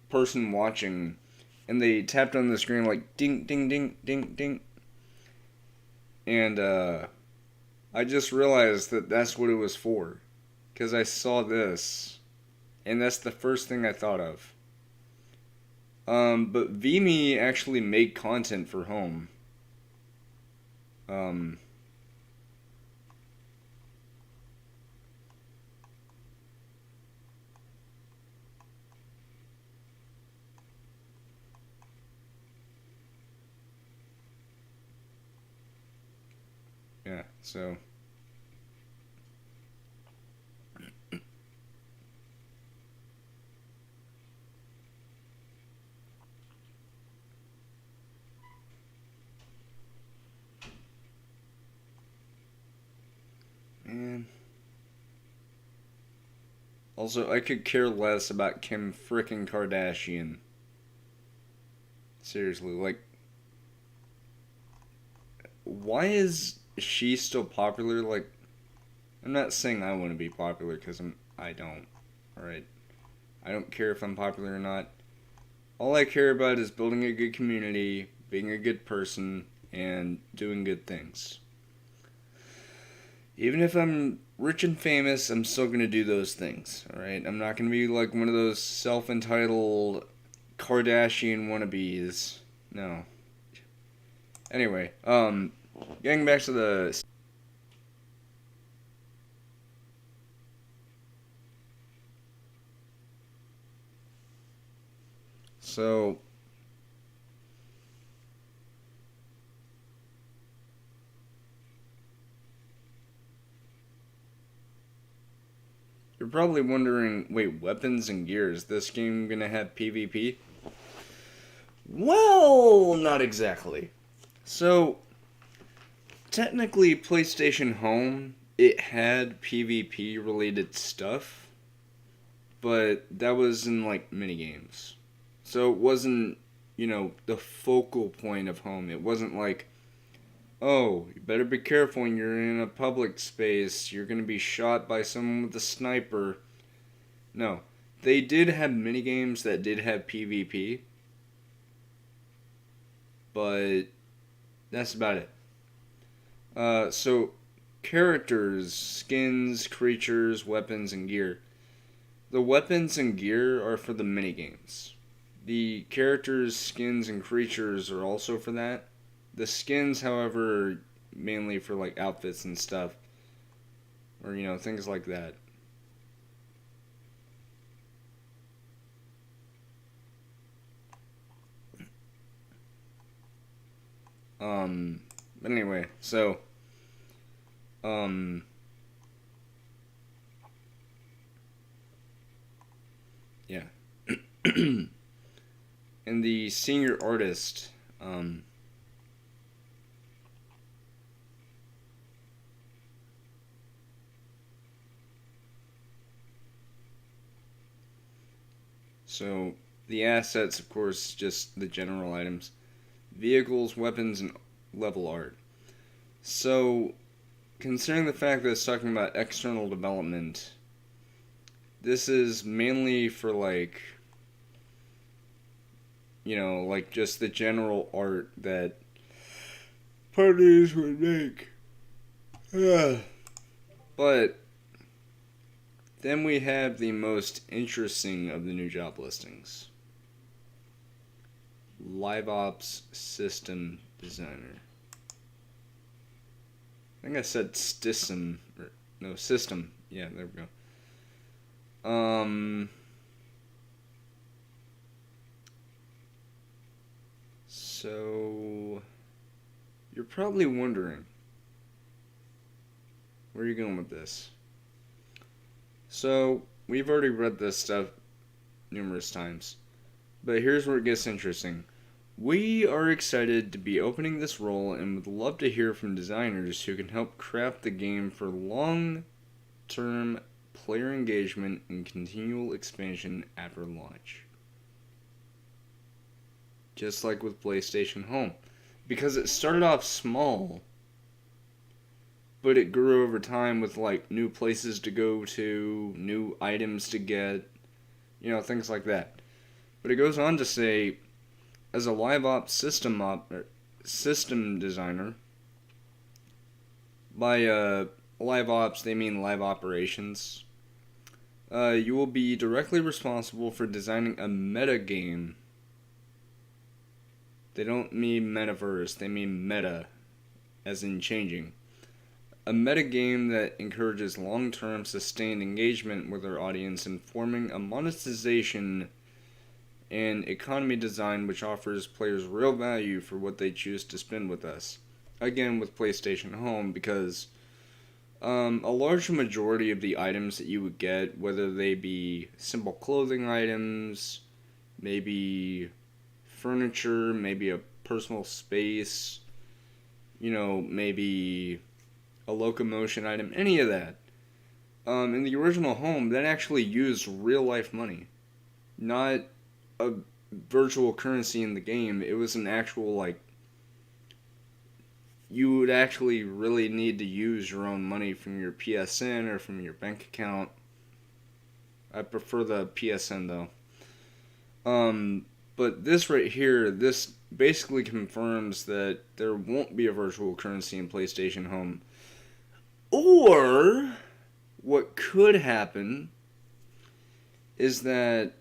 person watching, and they tapped on the screen like ding ding ding ding ding. And I just realized that that's what it was for. Because I saw this. And that's the first thing I thought of. But Vimy actually made content for Home. Um, yeah, so. Man. Also, I could care less about Kim frickin' Kardashian. Seriously, like, why is she still popular? Like, I'm not saying I want to be popular because I don't. Alright? I don't care if I'm popular or not. All I care about is building a good community, being a good person, and doing good things. Even if I'm rich and famous, I'm still going to do those things, alright? I'm not going to be like one of those self-entitled Kardashian wannabes. No. Anyway, getting back to the... So... You're probably wondering, wait, weapons and gear, is this game gonna have PvP? Well, not exactly. So, technically, PlayStation Home, it had PvP related stuff, but that was in, like, minigames. So it wasn't, the focal point of Home. It wasn't like, oh, you better be careful when you're in a public space. You're going to be shot by someone with a sniper. No. They did have minigames that did have PvP, but that's about it. So, characters, skins, creatures, weapons, and gear. The weapons and gear are for the minigames. The characters, skins, and creatures are also for that. The skins, however, are mainly for like outfits and stuff, or things like that. But anyway, so um, yeah, and the senior artist, so the assets, of course, just the general items, vehicles, weapons, and level art. So, considering the fact that it's talking about external development, this is mainly for like, like just the general art that parties would make. Yeah. But then we have the most interesting of the new job listings. Live Ops System Designer. I think I said Stism. Or, no, System. Yeah, there we go. So, you're probably wondering, where are you going with this? So, we've already read this stuff numerous times. But here's where it gets interesting. We are excited to be opening this role and would love to hear from designers who can help craft the game for long-term player engagement and continual expansion after launch. Just like with PlayStation Home. Because it started off small, but it grew over time with like new places to go to, new items to get, things like that. But it goes on to say, as a live ops system designer, by live ops they mean live operations. You will be directly responsible for designing a meta game. They don't mean metaverse, they mean meta, as in changing. A meta game that encourages long-term sustained engagement with our audience and forming a monetization and economy design which offers players real value for what they choose to spend with us. Again, with PlayStation Home, because a large majority of the items that you would get, whether they be simple clothing items, maybe furniture, maybe a personal space, maybe a locomotion item, any of that. In the original Home, that actually used real life money, not a virtual currency in the game. It was an actual, like, you would actually really need to use your own money from your PSN or from your bank account. I prefer the PSN though. But this right here, this basically confirms that there won't be a virtual currency in PlayStation Home. Or, what could happen is that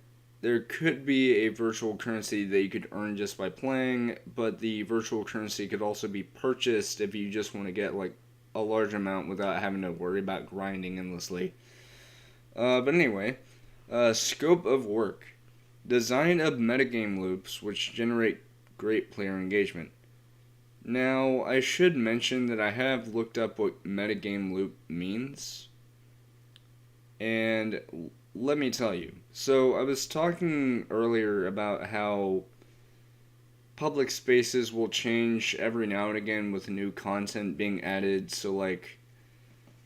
there could be a virtual currency that you could earn just by playing, but the virtual currency could also be purchased if you just want to get like a large amount without having to worry about grinding endlessly. But anyway, scope of work. Design of metagame loops which generate great player engagement. Now, I should mention that I have looked up what metagame loop means. And let me tell you. So, I was talking earlier about how public spaces will change every now and again with new content being added. So, like,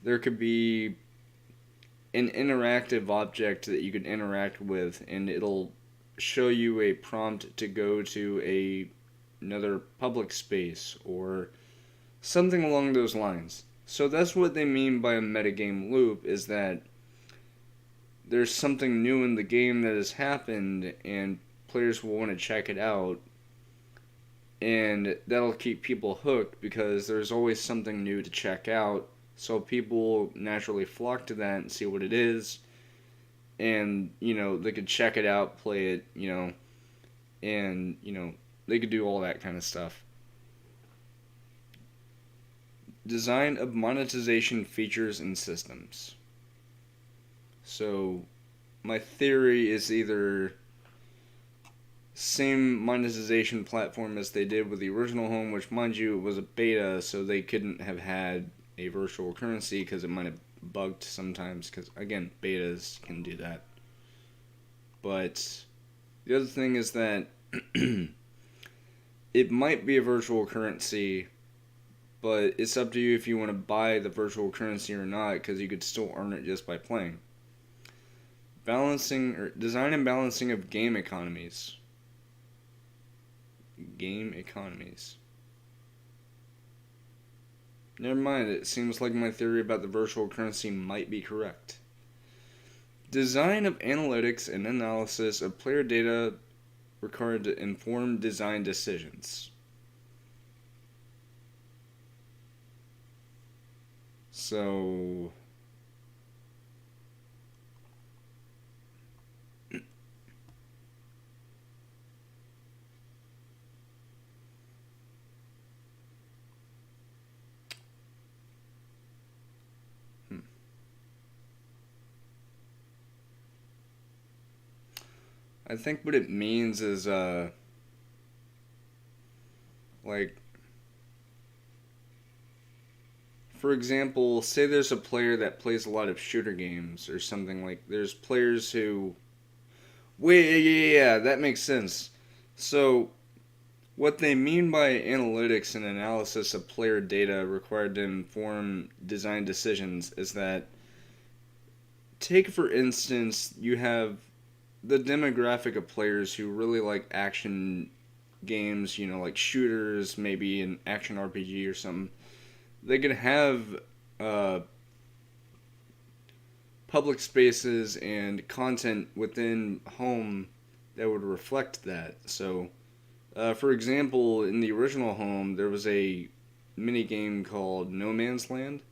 there could be an interactive object that you could interact with, and it'll show you a prompt to go to another public space or something along those lines. So that's what they mean by a metagame loop, is that there's something new in the game that has happened and players will want to check it out, and that'll keep people hooked because there's always something new to check out, so people naturally flock to that and see what it is, and they could check it out, play it, and they could do all that kind of stuff. design of monetization features and systems. So, my theory is either same monetization platform as they did with the original home, which, mind you, it was a beta, so they couldn't have had a virtual currency because it might have bugged sometimes, because, again, betas can do that. But the other thing is that it might be a virtual currency, but it's up to you if you want to buy the virtual currency or not, because you could still earn it just by playing. Design and balancing of game economies. Game economies. Never mind, it seems like my theory about the virtual currency might be correct. Design of analytics and analysis of player data required to inform design decisions. So, I think what it means is, like, for example, say there's a player that plays a lot of shooter games or something. Like, there's players who... Wait, yeah, that makes sense. So, what they mean by analytics and analysis of player data required to inform design decisions is that, take for instance, you have the demographic of players who really like action games, like shooters, maybe an action RPG or something. They could have public spaces and content within home that would reflect that. So, for example, in the original home, there was a mini game called No Man's Land,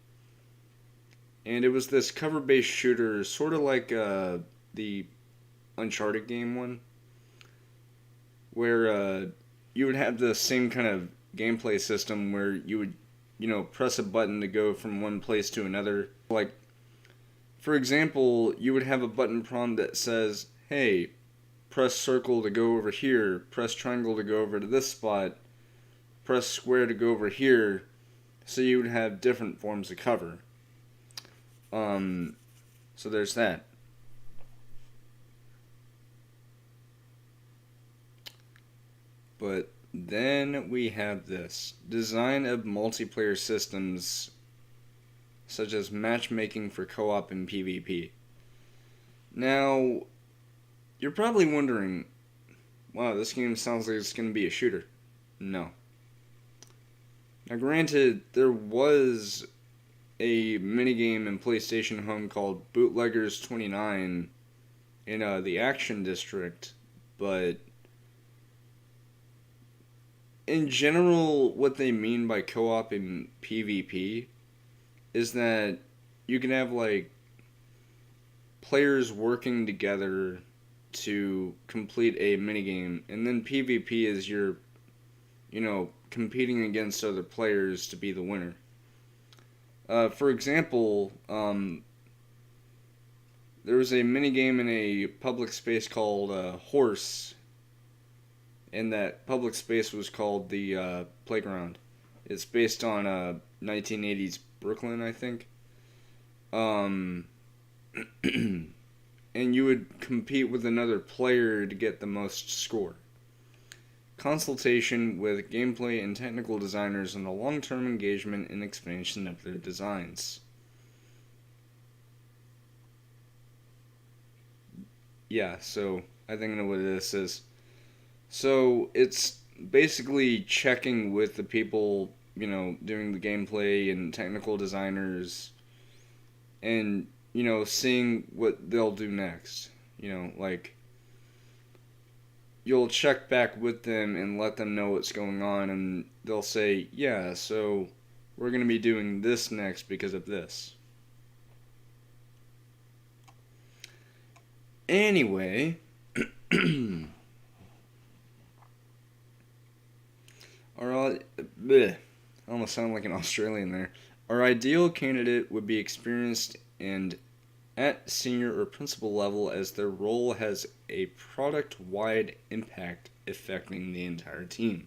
and it was this cover-based shooter, sort of like the Uncharted game one, where you would have the same kind of gameplay system where you would, press a button to go from one place to another. Like, for example, you would have a button prompt that says, hey, press circle to go over here, press triangle to go over to this spot, press square to go over here, so you would have different forms of cover. So there's that. But then we have this. Design of multiplayer systems, such as matchmaking for co-op and PvP. Now, you're probably wondering, wow, this game sounds like it's going to be a shooter. No. Now, granted, there was a minigame in PlayStation Home called Bootleggers 29 in the Action District, but in general, what they mean by co-op and PvP is that you can have, like, players working together to complete a minigame, and then PvP is your, competing against other players to be the winner. For example, there was a minigame in a public space called Horse, and that public space was called the Playground. It's based on 1980s Brooklyn, I think. And you would compete with another player to get the most score. Consultation with gameplay and technical designers on the long-term engagement and expansion of their designs. Yeah, so I think I know what this is. So it's basically checking with the people, doing the gameplay and technical designers, and, seeing what they'll do next. Like, you'll check back with them and let them know what's going on, and they'll say, yeah, so we're going to be doing this next because of this. Anyway, alright, I almost sound like an Australian there. Our ideal candidate would be experienced and at senior or principal level, as their role has a product-wide impact affecting the entire team.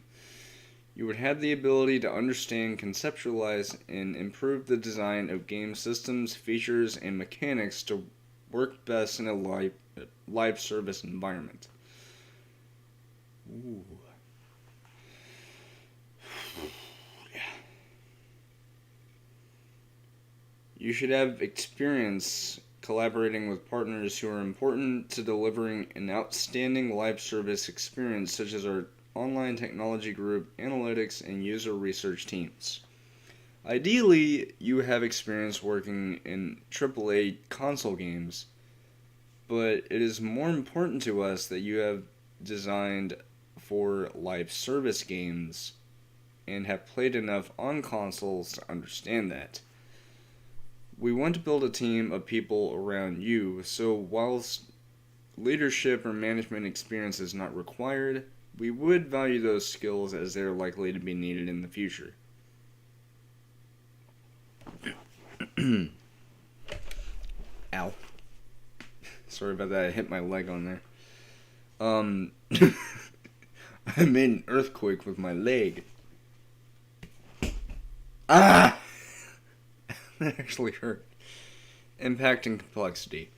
You would have the ability to understand, conceptualize, and improve the design of game systems, features, and mechanics to work best in a live service environment. Ooh. Yeah. You should have experience collaborating with partners who are important to delivering an outstanding live service experience, such as our online technology group, analytics, and user research teams. Ideally, you have experience working in AAA console games, but it is more important to us that you have designed for live service games and have played enough on consoles to understand that. We want to build a team of people around you, so whilst leadership or management experience is not required, we would value those skills as they are likely to be needed in the future. Ow. Sorry about that, I hit my leg on there. I made an earthquake with my leg. Ah! That actually hurt. Impact and complexity.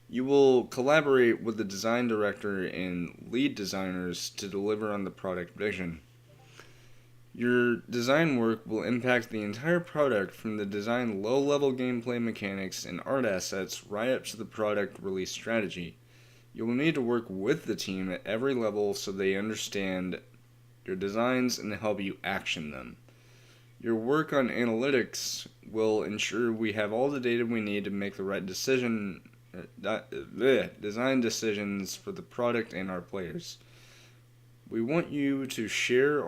You will collaborate with the design director and lead designers to deliver on the product vision. Your design work will impact the entire product, from the design low-level gameplay mechanics and art assets right up to the product release strategy. You will need to work with the team at every level so they understand your designs and help you action them. Your work on analytics will ensure we have all the data we need to make the right design decisions for the product and our players. We want you to share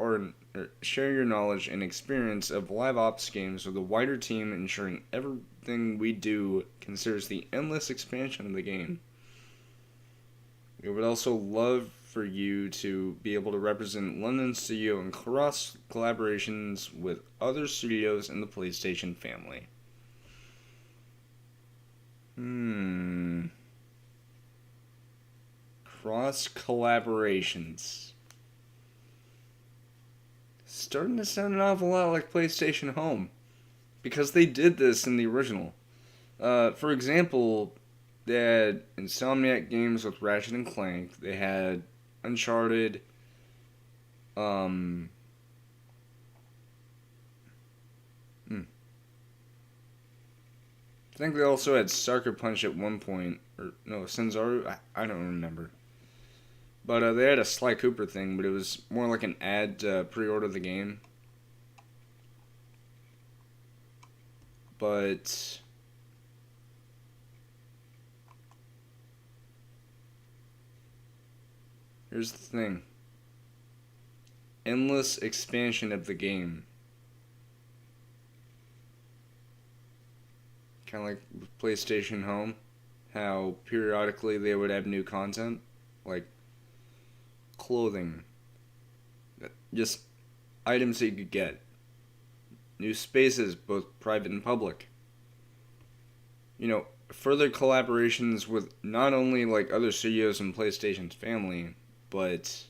your knowledge and experience of live ops games with a wider team, ensuring everything we do considers the endless expansion of the game. We would also love for you to be able to represent London Studio in cross collaborations with other studios in the PlayStation family. Cross collaborations. Starting to sound an awful lot like PlayStation Home, because they did this in the original. For example, they had Insomniac games with Ratchet and Clank. They had Uncharted. I think they also had Sucker Punch at one point. Or, no, Sanzaru? I don't remember. But they had a Sly Cooper thing, but it was more like an ad to pre-order the game. But here's the thing. Endless expansion of the game. Kind of like with PlayStation Home. How periodically they would have new content. Like clothing. Just items that you could get. New spaces, both private and public. You know, further collaborations with not only like other studios in PlayStation's family, but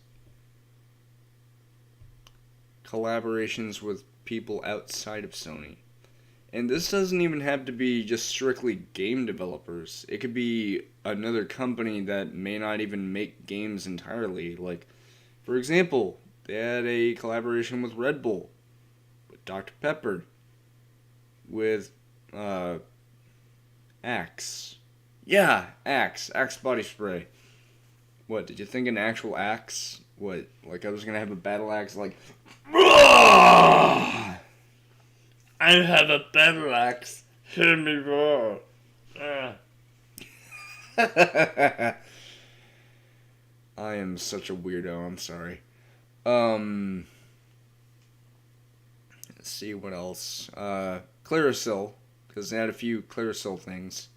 collaborations with people outside of Sony. And this doesn't even have to be just strictly game developers. It could be another company that may not even make games entirely. Like, for example, they had a collaboration with Red Bull, with Dr. Pepper, with Axe. Yeah, Axe body spray. What, did you think an actual axe? What, like I was gonna have a battle axe like... I have a battle axe. Hear me roar. I am such a weirdo, I'm sorry. Let's see what else. Clearasil, because they had a few Clearasil things.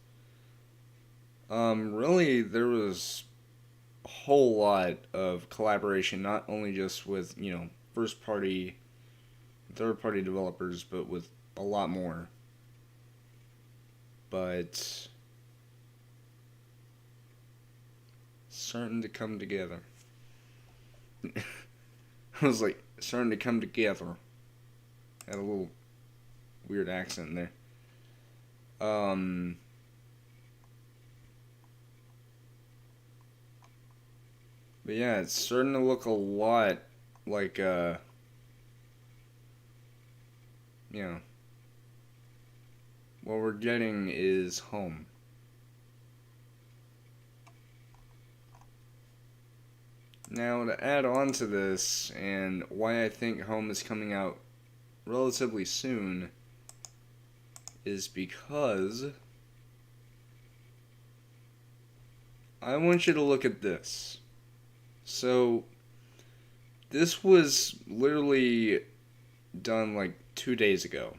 Really, there was a whole lot of collaboration, not only just with, first party third-party developers, but with a lot more. But starting to come together. I was like, starting to come together. Had a little weird accent there. But yeah, it's starting to look a lot like, you know, what we're getting is home. Now, to add on to this, and why I think home is coming out relatively soon, is because I want you to look at this. So, this was literally done like 2 days ago.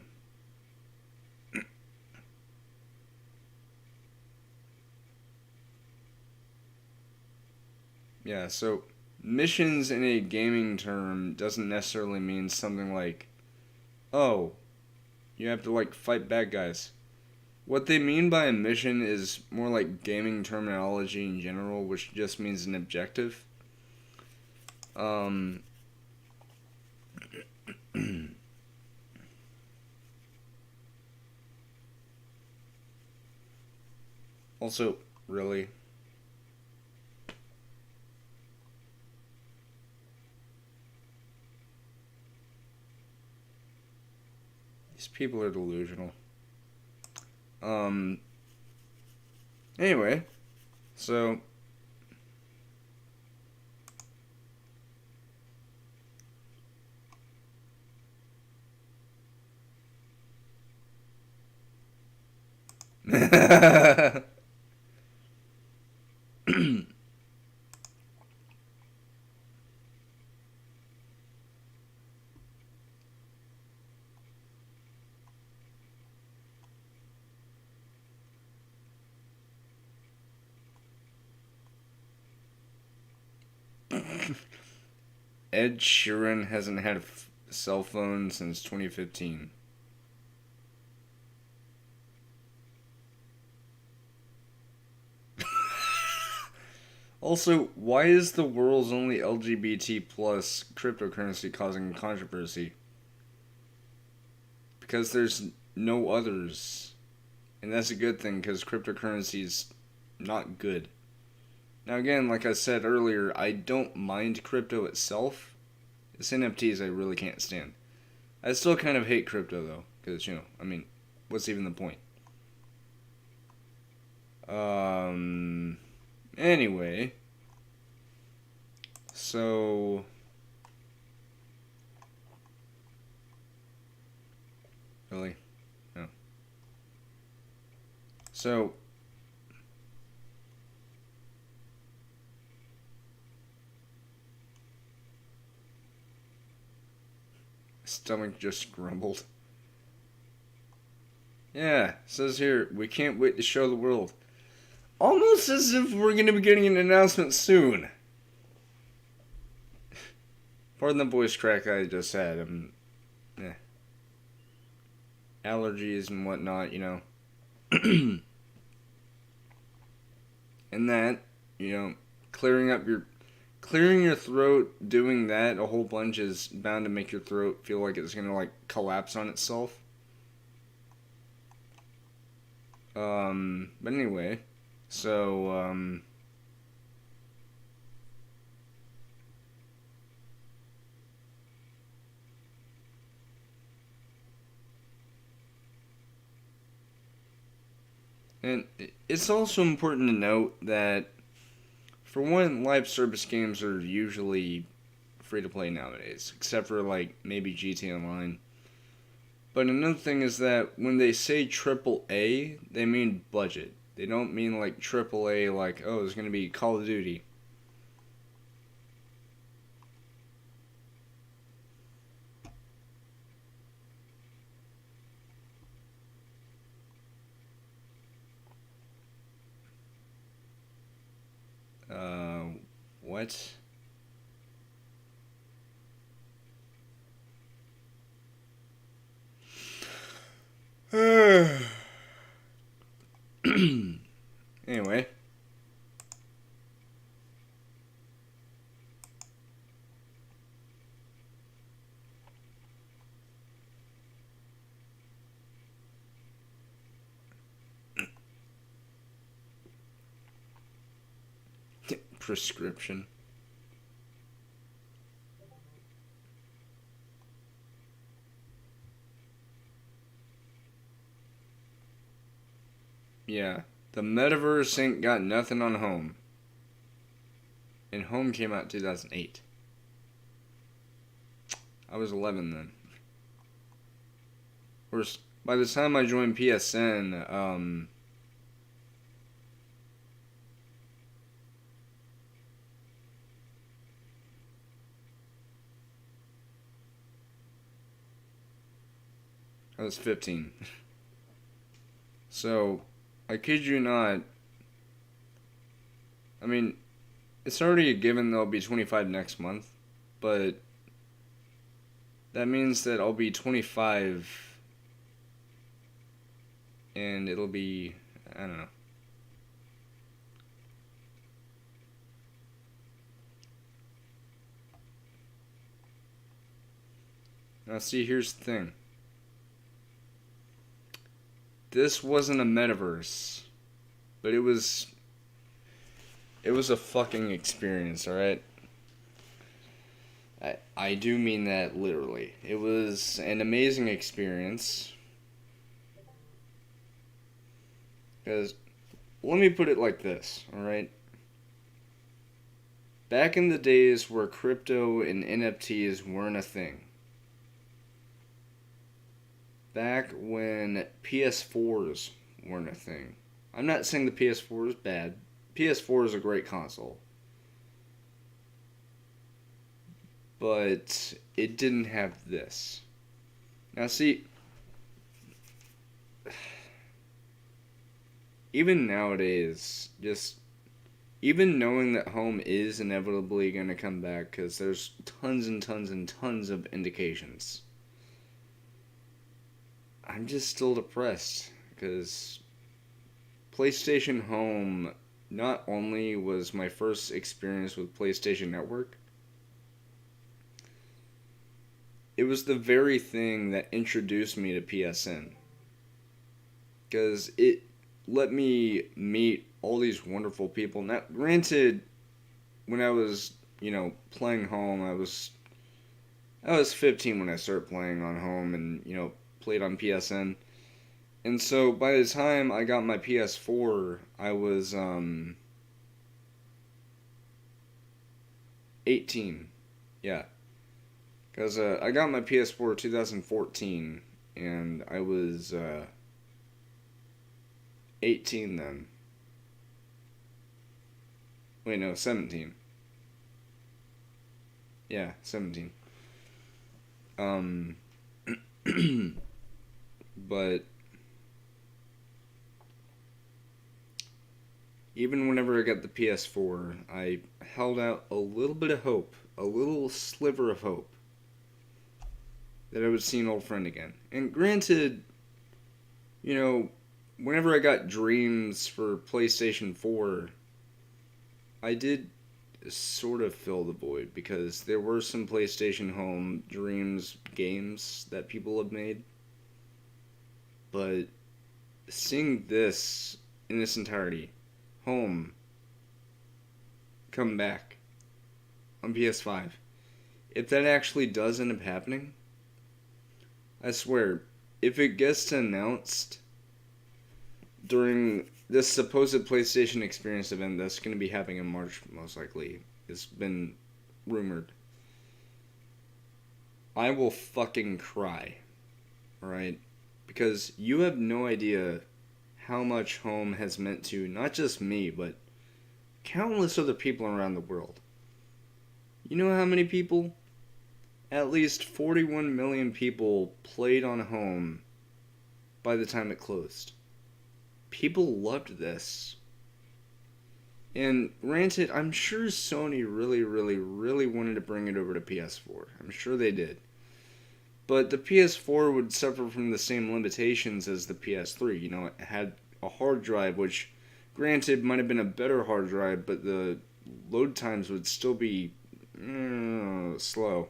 Yeah, so missions in a gaming term doesn't necessarily mean something like, oh, you have to like fight bad guys. What they mean by a mission is more like gaming terminology in general, which just means an objective. Also, really? These people are delusional. Anyway, so Ed Sheeran hasn't had a cell phone since 2015. Also, why is the world's only LGBT plus cryptocurrency causing controversy? Because there's no others. And that's a good thing, because cryptocurrency is not good. Now again, like I said earlier, I don't mind crypto itself. It's NFTs I really can't stand. I still kind of hate crypto though, because, I mean, what's even the point? Anyway. So, really? No. So, stomach just grumbled. Yeah, says here, we can't wait to show the world. Almost as if we're going to be getting an announcement soon. Pardon the voice crack I just had. Allergies and whatnot, and that, clearing your throat, doing that a whole bunch is bound to make your throat feel like it's gonna like collapse on itself. But anyway, so and it's also important to note that, for one, live service games are usually free to play nowadays, except for like maybe GTA Online. But another thing is that when they say triple A, they mean budget. They don't mean like triple A, like, oh, it's gonna be Call of Duty. What? prescription. Yeah, the metaverse ain't got nothing on Home. And Home came out in 2008. I was 11 then. Of course, by the time I joined PSN, I was 15. So, I kid you not, I mean, it's already a given that I'll be 25 next month, but that means that I'll be 25 and it'll be, I don't know. Now see, here's the thing. This wasn't a metaverse, but it was a fucking experience, alright? I do mean that literally. It was an amazing experience. Because, let me put it like this, alright? Back in the days where crypto and NFTs weren't a thing. Back when PS4s weren't a thing. I'm not saying the PS4 is bad. PS4 is a great console. But it didn't have this. Now see, even nowadays, even knowing that Home is inevitably going to come back, because there's tons and tons and tons of indications, I'm just still depressed, because PlayStation Home not only was my first experience with PlayStation Network, it was the very thing that introduced me to PSN. Because it let me meet all these wonderful people. Now, granted, when I was, playing Home, I was 15 when I started playing on Home and, played on PSN. And so by the time I got my PS4, I was 18. Yeah. Because I got my PS4 2014, and I was 18 then. Wait, no, 17. Yeah, 17. But even whenever I got the PS4, I held out a little bit of hope, a little sliver of hope, that I would see an old friend again. And granted, whenever I got dreams for PlayStation 4, I did sort of fill the void, because there were some PlayStation Home dreams games that people have made. But seeing this in its entirety, Home, come back on PS5, if that actually does end up happening, I swear, if it gets announced during this supposed PlayStation Experience event that's going to be happening in March, most likely, it's been rumored, I will fucking cry. Alright? Because you have no idea how much Home has meant to not just me, but countless other people around the world. You know how many people? At least 41 million people played on Home by the time it closed. People loved this. And granted, I'm sure Sony really, really, really wanted to bring it over to PS4. I'm sure they did. But the PS4 would suffer from the same limitations as the PS3. It had a hard drive, which, granted, might have been a better hard drive, but the load times would still be slow.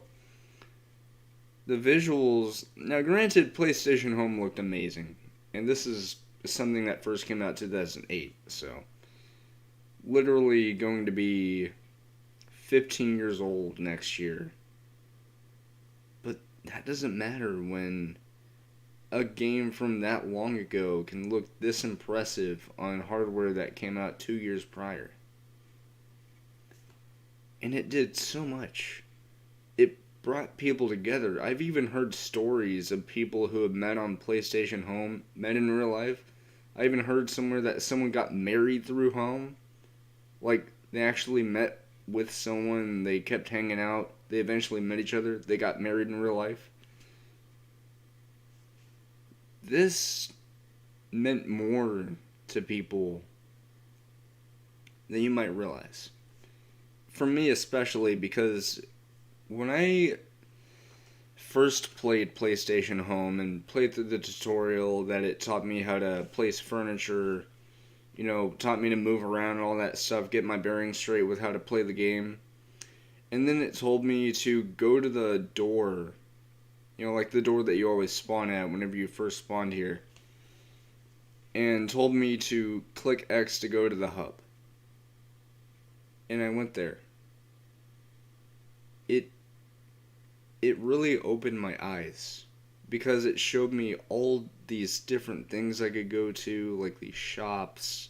The visuals... Now, granted, PlayStation Home looked amazing. And this is something that first came out in 2008, so... literally going to be 15 years old next year. But that doesn't matter when a game from that long ago can look this impressive on hardware that came out 2 years prior. And it did so much. It brought people together. I've even heard stories of people who have met on PlayStation Home, met in real life. I even heard somewhere that someone got married through Home. Like, they actually met with someone, they kept hanging out, they eventually met each other, they got married in real life. This meant more to people than you might realize. For me especially, because when I first played PlayStation Home and played through the tutorial that it taught me how to place furniture, taught me to move around and all that stuff, get my bearings straight with how to play the game. And then it told me to go to the door, like the door that you always spawn at whenever you first spawned here. And told me to click X to go to the hub. And I went there. It really opened my eyes, because it showed me all these different things I could go to, like these shops.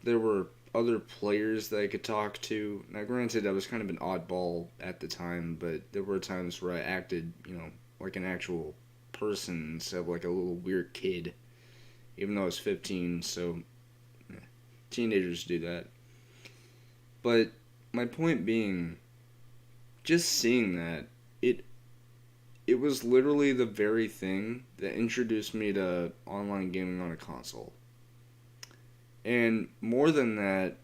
There were other players that I could talk to. Now granted, I was kind of an oddball at the time, but there were times where I acted, like an actual person instead of like a little weird kid, even though I was 15, so teenagers do that. But my point being, just seeing that, it was literally the very thing that introduced me to online gaming on a console. And more than that,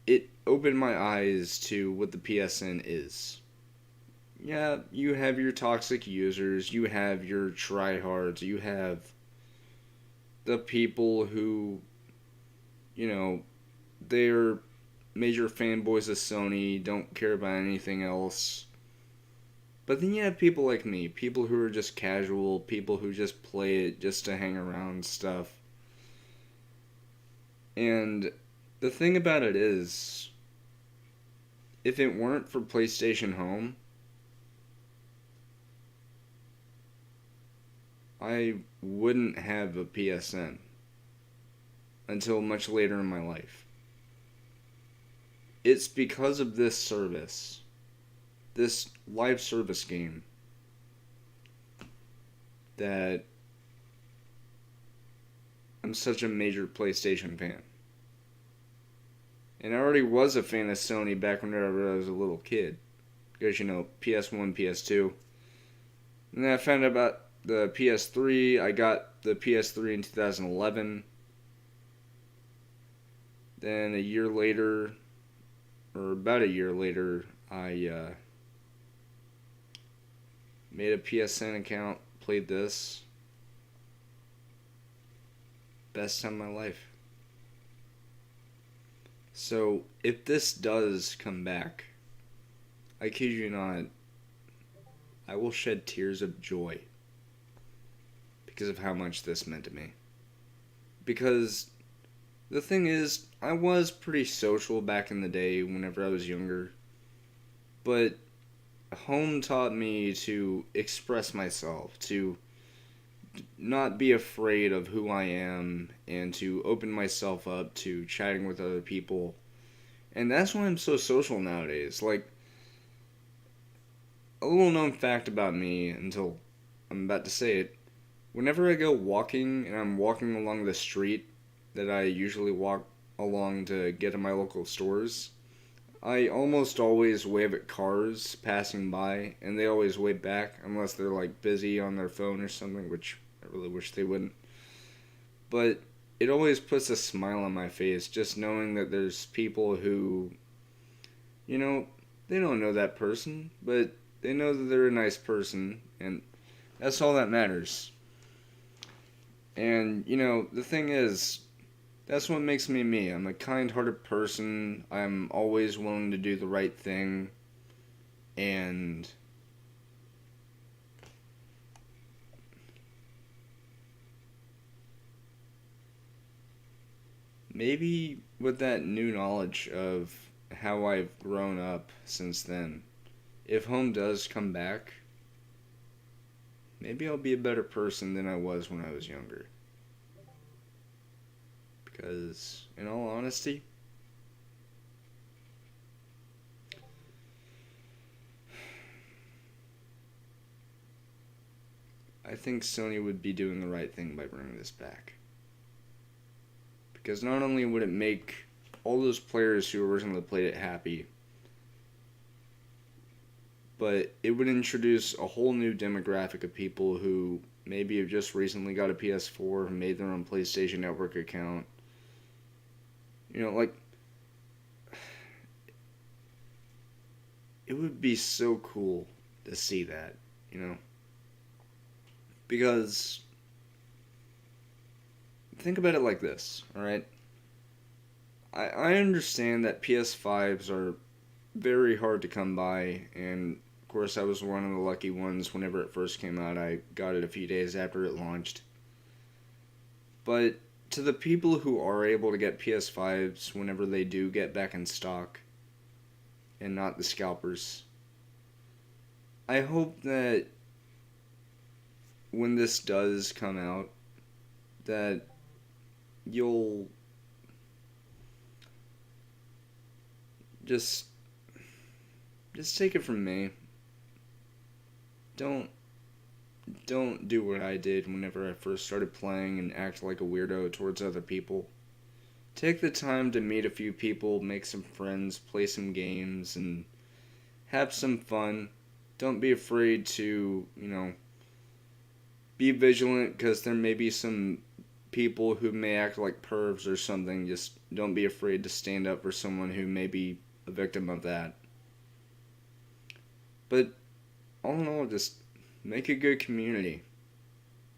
it opened my eyes to what the PSN is. Yeah, you have your toxic users, you have your tryhards, you have the people who, they're major fanboys of Sony, don't care about anything else. But then you have people like me, people who are just casual, people who just play it just to hang around stuff. And the thing about it is, if it weren't for PlayStation Home, I wouldn't have a PSN until much later in my life. It's because of this service, this live service game, that I'm such a major PlayStation fan. And I already was a fan of Sony back whenever I was a little kid. Because, PS1, PS2. And then I found out about the PS3. I got the PS3 in 2011. Then a year later, or about a year later, I made a PSN account, played this. Best time of my life. So, if this does come back, I kid you not, I will shed tears of joy because of how much this meant to me. Because the thing is, I was pretty social back in the day whenever I was younger, but home taught me to express myself, to not be afraid of who I am, and to open myself up to chatting with other people. And that's why I'm so social nowadays. Like, a little known fact about me, until I'm about to say it, whenever I go walking and I'm walking along the street that I usually walk along to get to my local stores, I almost always wave at cars passing by, and they always wave back, unless they're like busy on their phone or something, which I really wish they wouldn't. But it always puts a smile on my face, just knowing that there's people who, they don't know that person, but they know that they're a nice person, and that's all that matters. And, the thing is, that's what makes me me. I'm a kind-hearted person. I'm always willing to do the right thing. And maybe with that new knowledge of how I've grown up since then, if home does come back, maybe I'll be a better person than I was when I was younger. Because, in all honesty, I think Sony would be doing the right thing by bringing this back. Because not only would it make all those players who originally played it happy, but it would introduce a whole new demographic of people who maybe have just recently got a PS4 and made their own PlayStation Network account. You know, like, it would be so cool to see that, you know? Because, think about it like this, alright? I understand that PS5s are very hard to come by, and of course I was one of the lucky ones whenever it first came out. I got it a few days after it launched. But to the people who are able to get PS5s whenever they do get back in stock, and not the scalpers, I hope that when this does come out, that you'll just take it from me. Don't do what I did whenever I first started playing and act like a weirdo towards other people. Take the time to meet a few people, make some friends, play some games, and have some fun. Don't be afraid to, be vigilant, because there may be some people who may act like pervs or something. Just don't be afraid to stand up for someone who may be a victim of that. But all in all, just make a good community,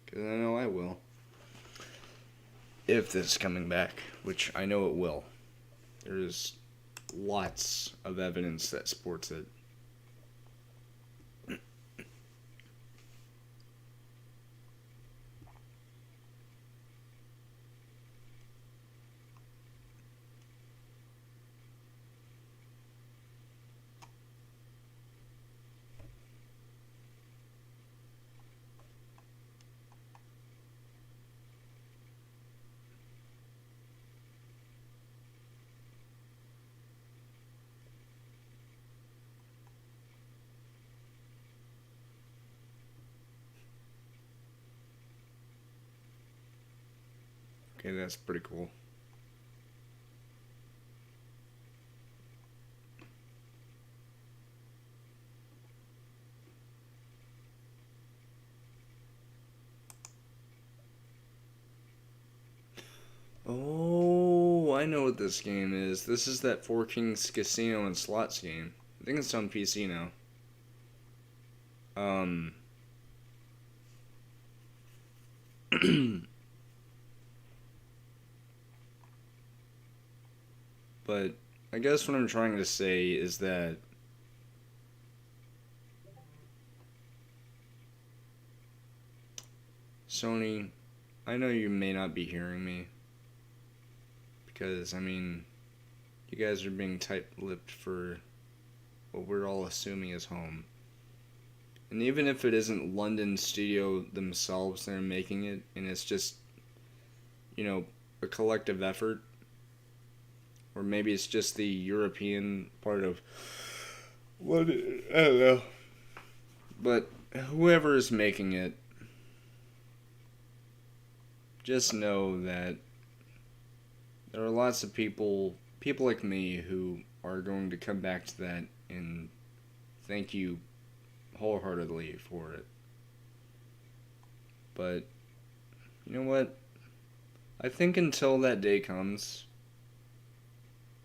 because I know I will. If this is coming back, which I know it will. There's lots of evidence that supports it. Okay, that's pretty cool. Oh, I know what this game is. This is that Four Kings Casino and Slots game. I think it's on PC now. But I guess what I'm trying to say is that Sony, I know you may not be hearing me, because, you guys are being tight-lipped for what we're all assuming is home. And even if it isn't London studio themselves that are making it, and it's just, a collective effort, or maybe it's just the European part of London, I don't know. But whoever is making it, just know that there are lots of people like me, who are going to come back to that and thank you wholeheartedly for it. But, you know what? I think until that day comes,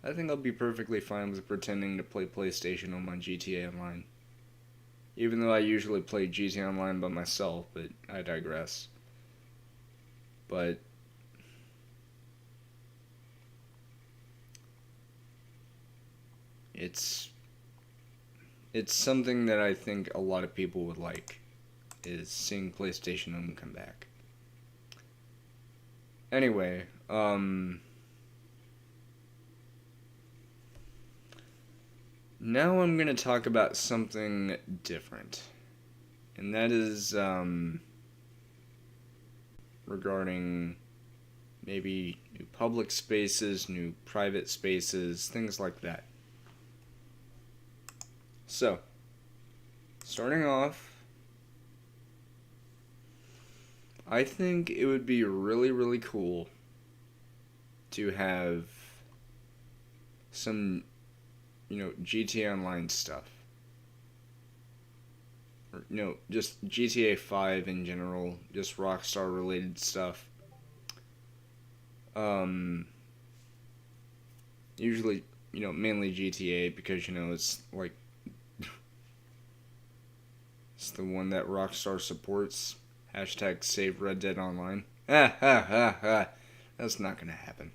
I think I'll be perfectly fine with pretending to play PlayStation on my GTA Online. Even though I usually play GTA Online by myself, but I digress. But it's something that I think a lot of people would like, is seeing PlayStation Home come back. Anyway, Now I'm going to talk about something different. And that is regarding maybe new public spaces, new private spaces, things like that. So, starting off, I think it would be really, really cool to have some, GTA Online stuff. Or, just GTA 5 in general, just Rockstar related stuff. Usually, mainly GTA because, it's like, it's the one that Rockstar supports. Hashtag save Red Dead Online. That's not gonna happen.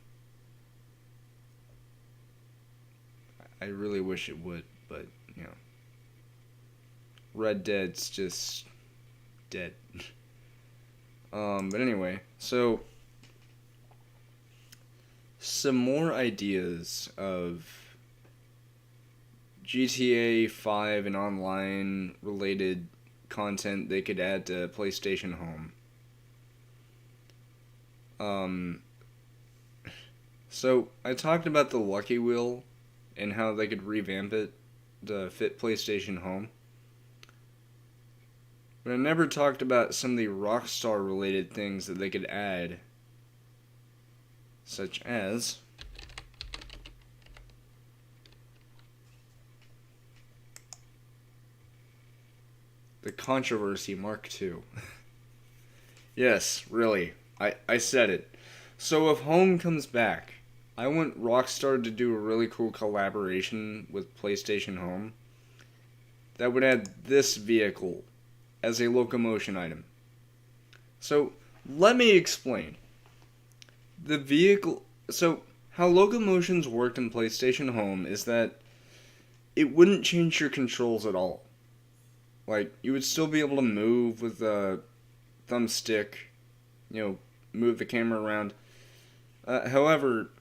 I really wish it would, but, Red Dead's just dead. But anyway, so some more ideas of GTA 5 and online related content they could add to PlayStation Home. So I talked about the Lucky Wheel and how they could revamp it to fit PlayStation Home. But I never talked about some of the Rockstar related things that they could add, such as the Controversy Mark II. Yes, really. I said it. So if Home comes back, I want Rockstar to do a really cool collaboration with PlayStation Home that would add this vehicle as a locomotion item. So let me explain. The vehicle. So how locomotions worked in PlayStation Home is that it wouldn't change your controls at all. Like, you would still be able to move with the thumbstick, move the camera around. However,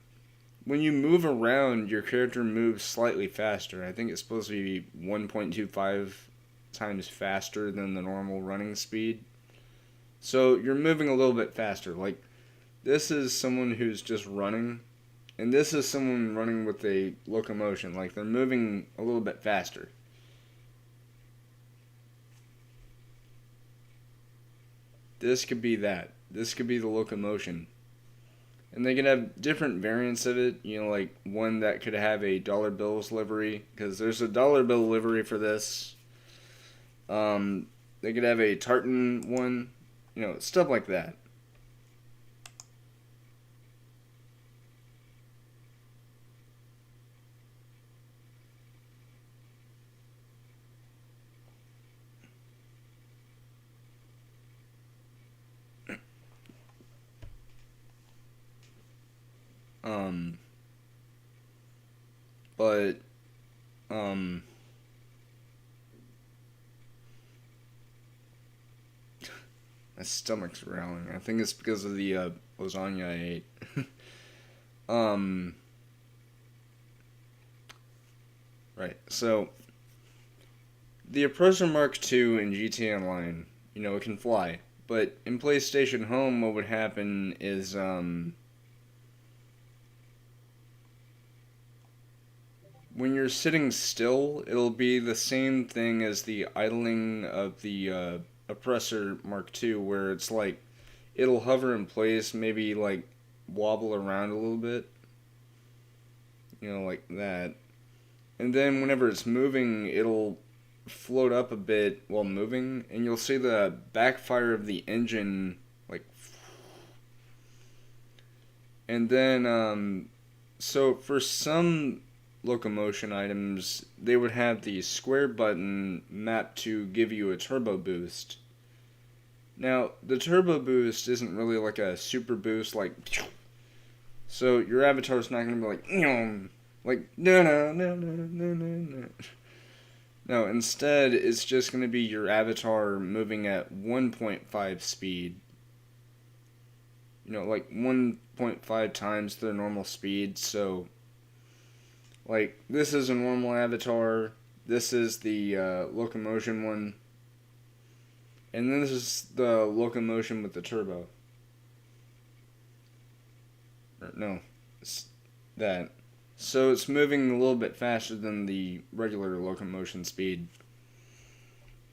when you move around, your character moves slightly faster. I think it's supposed to be 1.25 times faster than the normal running speed. So you're moving a little bit faster. Like, this is someone who's just running, and this is someone running with a locomotion. Like, they're moving a little bit faster. This could be that. This could be the locomotion. And they could have different variants of it. Like one that could have a dollar bills livery. Because there's a dollar bill livery for this. They could have a tartan one. Stuff like that. But, my stomach's growling. I think it's because of the lasagna I ate. Right. So, the Oppressor Mark II in GTA Online, it can fly. But in PlayStation Home, what would happen is, when you're sitting still, it'll be the same thing as the idling of the Oppressor Mark II, where it's like, it'll hover in place, maybe like wobble around a little bit. Like that. And then whenever it's moving, it'll float up a bit while moving, and you'll see the backfire of the engine, like. And then, so for some locomotion items, they would have the square button mapped to give you a turbo boost. Now, the turbo boost isn't really like a super boost, like. So your avatar's not gonna be like no. No, instead, it's just going to be your avatar moving at 1.5 speed. Like 1.5 times their normal speed, so Like, this is a normal avatar, this is the locomotion one, and then this is the locomotion with the turbo. Or, no, it's that. So it's moving a little bit faster than the regular locomotion speed.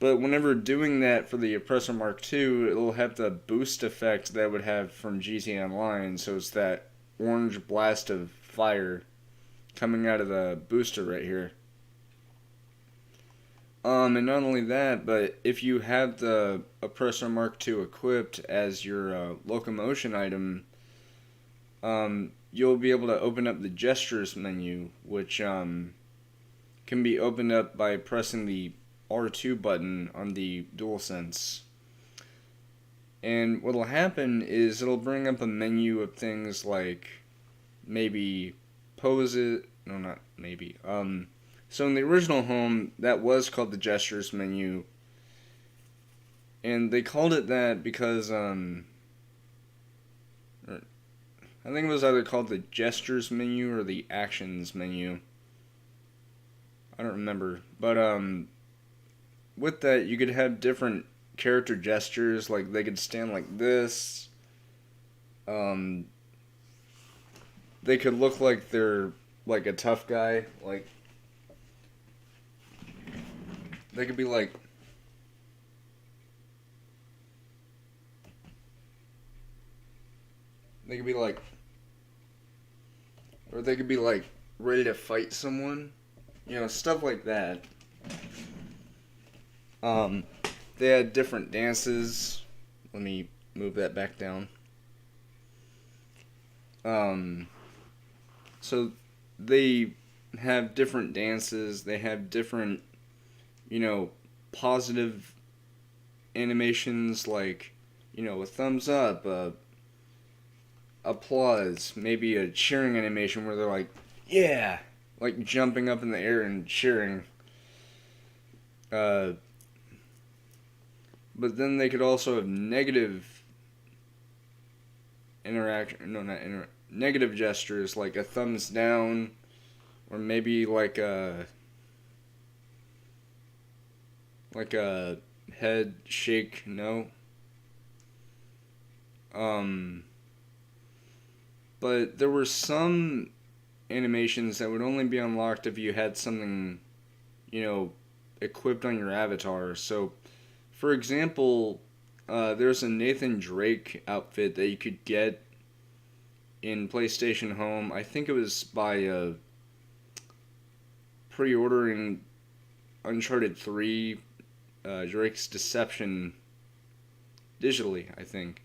But whenever doing that for the Oppressor Mark II, it'll have the boost effect that it would have from GTA Online. So it's that orange blast of fire coming out of the booster right here. And not only that, but if you have the Oppressor Mark II equipped as your locomotion item, you'll be able to open up the gestures menu, which can be opened up by pressing the R2 button on the DualSense. And what'll happen is it'll bring up a menu of things like maybe poses. No, not maybe. So in the original home, that was called the gestures menu, and they called it that because I think it was either called the gestures menu or the actions menu. I don't remember, but with that you could have different character gestures, like they could stand like this. They could look like they're like a tough guy, like they could be like or they could be like ready to fight someone, stuff like that. They had different dances. Let me move that back down. So they have different dances. They have different, positive animations, like, a thumbs up, applause, maybe a cheering animation where they're like, yeah, like jumping up in the air and cheering. But then they could also have negative negative gestures, like a thumbs down, or maybe like a head shake no. But there were some animations that would only be unlocked if you had something, equipped on your avatar. So, for example, there's a Nathan Drake outfit that you could get in PlayStation Home. I think it was by pre-ordering Uncharted 3, Drake's Deception digitally, I think.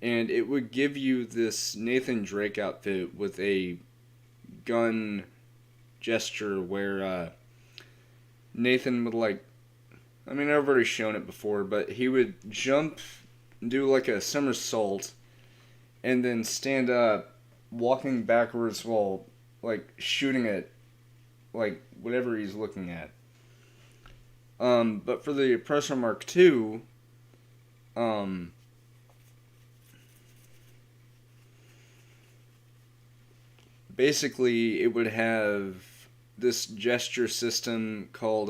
And it would give you this Nathan Drake outfit with a gun gesture where Nathan would I've already shown it before, but he would jump, do like a somersault, and then stand up, walking backwards while shooting at whatever he's looking at. But for the Oppressor Mark II, basically it would have this gesture system called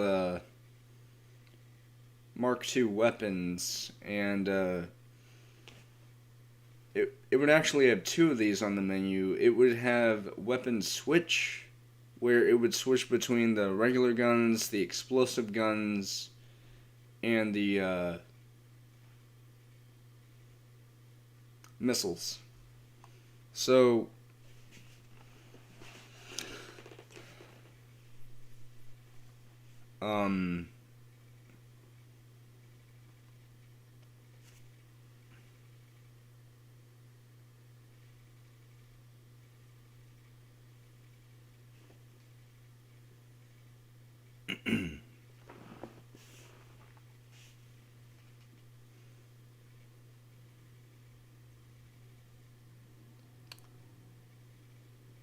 Mark II weapons, and it would actually have two of these on the menu. It would have weapon switch, where it would switch between the regular guns, the explosive guns, and the missiles. So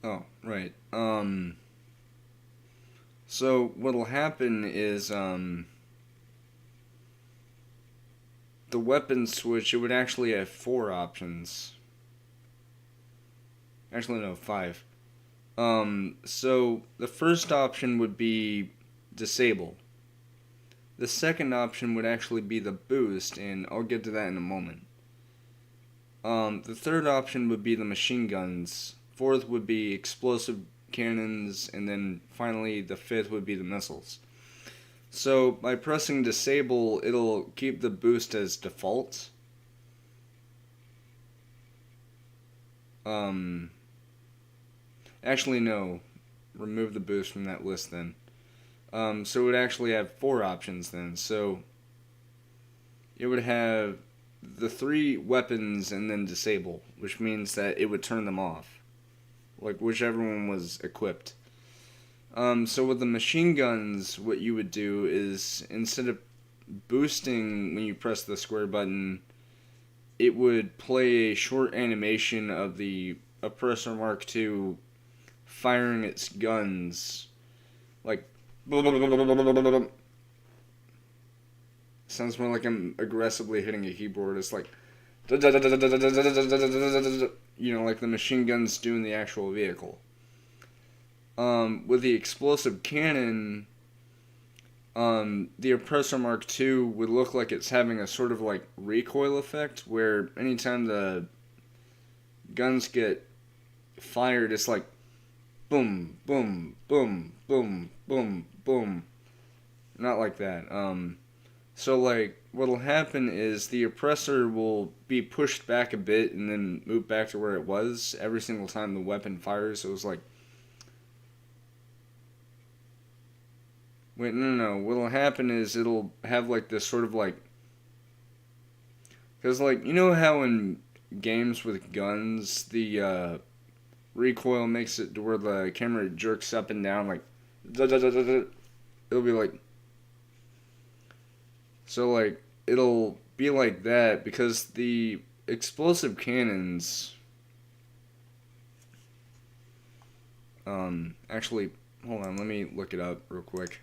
oh, right. So what'll happen is the weapon switch, it would actually have 4 options. Actually, no, 5. So the first option would be disable. The second option would actually be the boost, and I'll get to that in a moment. The third option would be the machine guns. Fourth would be explosive cannons, and then finally the fifth would be the missiles. So by pressing disable, it'll keep the boost as default. Actually no, remove the boost from that list then. So it would actually have four options then. So it would have the three weapons and then disable, which means that it would turn them off, like whichever one was equipped. So with the machine guns, what you would do is instead of boosting when you press the square button, it would play a short animation of the Oppressor Mark II firing its guns, like sounds more like I'm aggressively hitting a keyboard. It's like, like the machine guns do in the actual vehicle. With the explosive cannon, the Oppressor Mark II would look like it's having a sort of like recoil effect, where anytime the guns get fired, it's like boom, boom, boom, boom, boom, boom. Not like that. So like what'll happen is the oppressor will be pushed back a bit and then move back to where it was every single time the weapon fires. So it was like, wait, no. What'll happen is it'll have like this sort of like, because like you know how in games with guns the recoil makes it to where the camera jerks up and down like, it'll be like. So, like, it'll be like that because the explosive cannons. Actually, hold on, let me look it up real quick.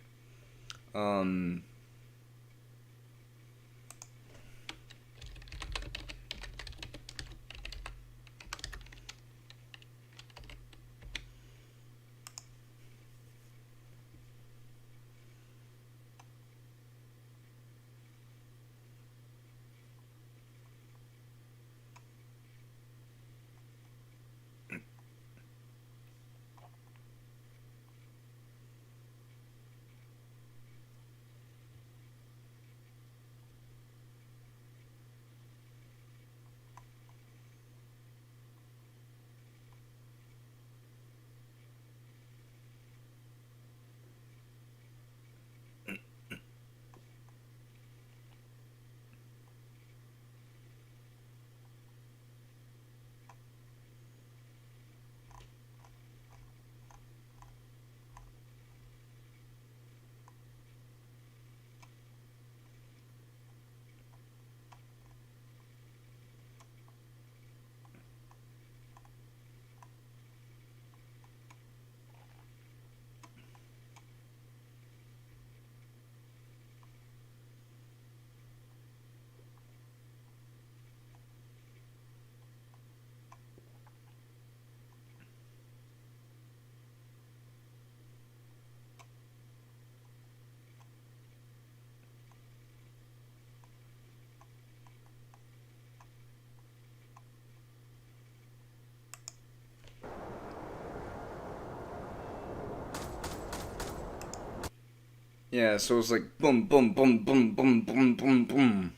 Yeah, so it's like boom, boom, boom, boom, boom, boom, boom, boom.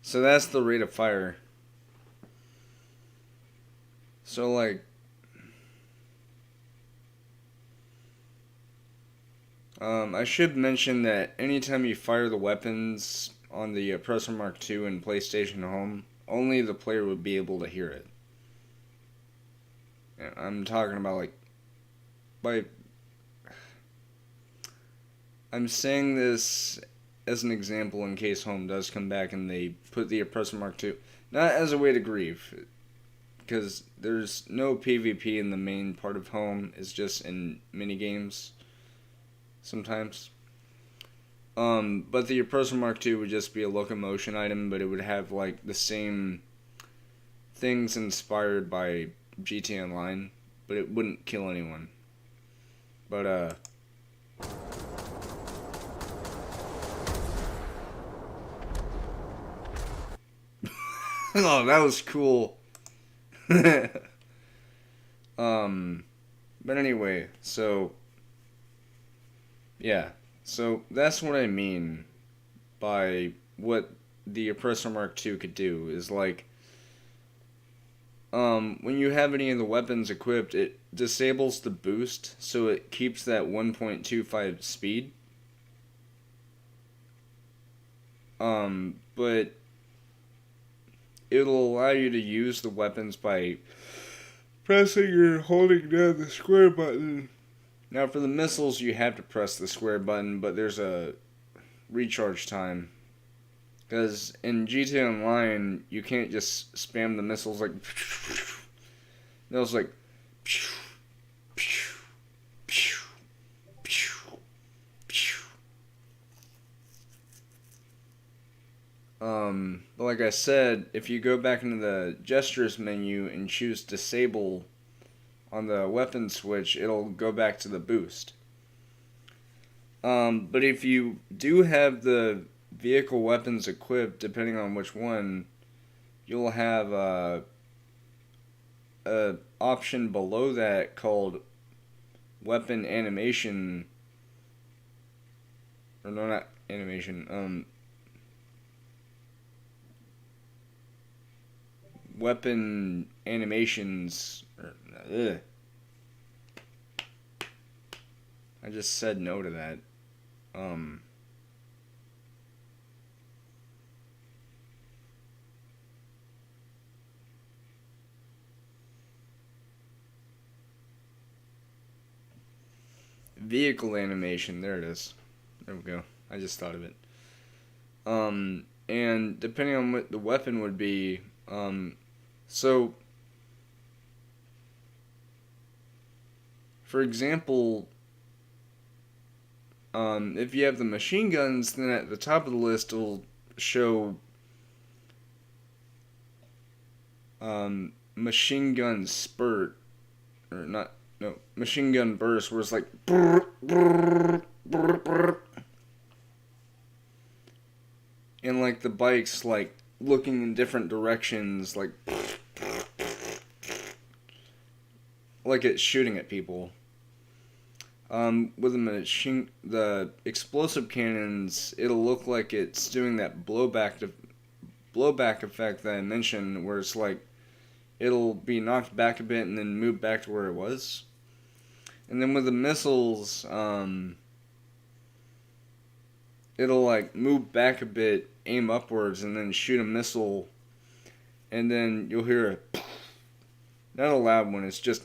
So that's the rate of fire. So, like, I should mention that anytime you fire the weapons on the Oppressor Mark II in PlayStation Home, only the player would be able to hear it. And I'm talking about, like, by. I'm saying this as an example in case Home does come back and they put the Oppressor Mark II. Not as a way to grieve, because there's no PvP in the main part of Home. It's just in minigames sometimes. But the Oppressor Mark II would just be a locomotion item, but it would have like the same things inspired by GT Online. but it wouldn't kill anyone. But, oh, that was cool. But anyway, so, yeah. So, that's what I mean by what the Oppressor Mark II could do, is like, when you have any of the weapons equipped, it disables the boost, so it keeps that 1.25 speed. But it'll allow you to use the weapons by pressing or holding down the square button. Now, for the missiles, you have to press the square button, but there's a recharge time. Because in GTA Online, you can't just spam the missiles like... That was like... But like I said, if you go back into the gestures menu and choose disable on the weapon switch, it'll go back to the boost. But if you do have the vehicle weapons equipped, depending on which one, you'll have a option below that called weapon animation, or no, not animation, weapon animations. I just said no to that. Vehicle animation, there it is. There we go. I just thought of it. And depending on what the weapon would be, so, for example, if you have the machine guns, then at the top of the list it'll show machine gun spurt, or not, no, machine gun burst, where it's like brr, brr, brr, brr. And like the bike's like looking in different directions, like it's shooting at people. With the explosive cannons, it'll look like it's doing that blowback effect that I mentioned, where it's like it'll be knocked back a bit and then move back to where it was. And then with the missiles, it'll like move back a bit, aim upwards, and then shoot a missile, and then you'll hear a not a loud one, it's just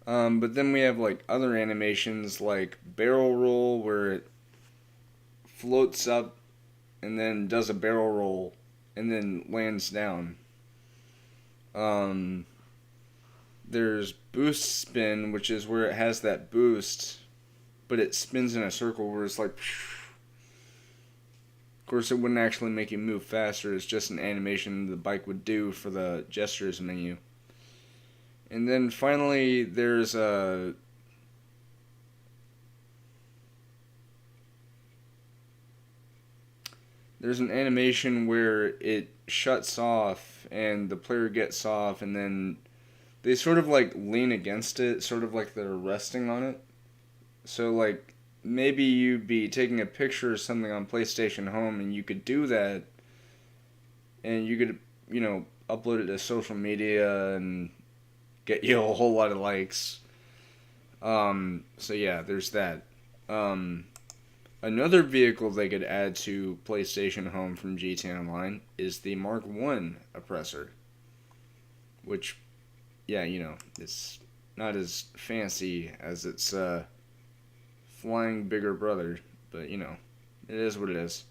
but then we have like other animations like barrel roll, where it floats up and then does a barrel roll and then lands down. There's boost spin, which is where it has that boost, but it spins in a circle where it's like, of course it wouldn't actually make you move faster, it's just an animation the bike would do for the gestures menu. And then finally there's an animation where it shuts off and the player gets off, and then they sort of like lean against it, sort of like they're resting on it. So like maybe you'd be taking a picture or something on PlayStation Home, and you could do that, and you could, upload it to social media and get you a whole lot of likes. So yeah, there's that. Another vehicle they could add to PlayStation Home from GTA Online is the Mark I oppressor, which, yeah, it's not as fancy as its flying bigger brother, but it is what it is.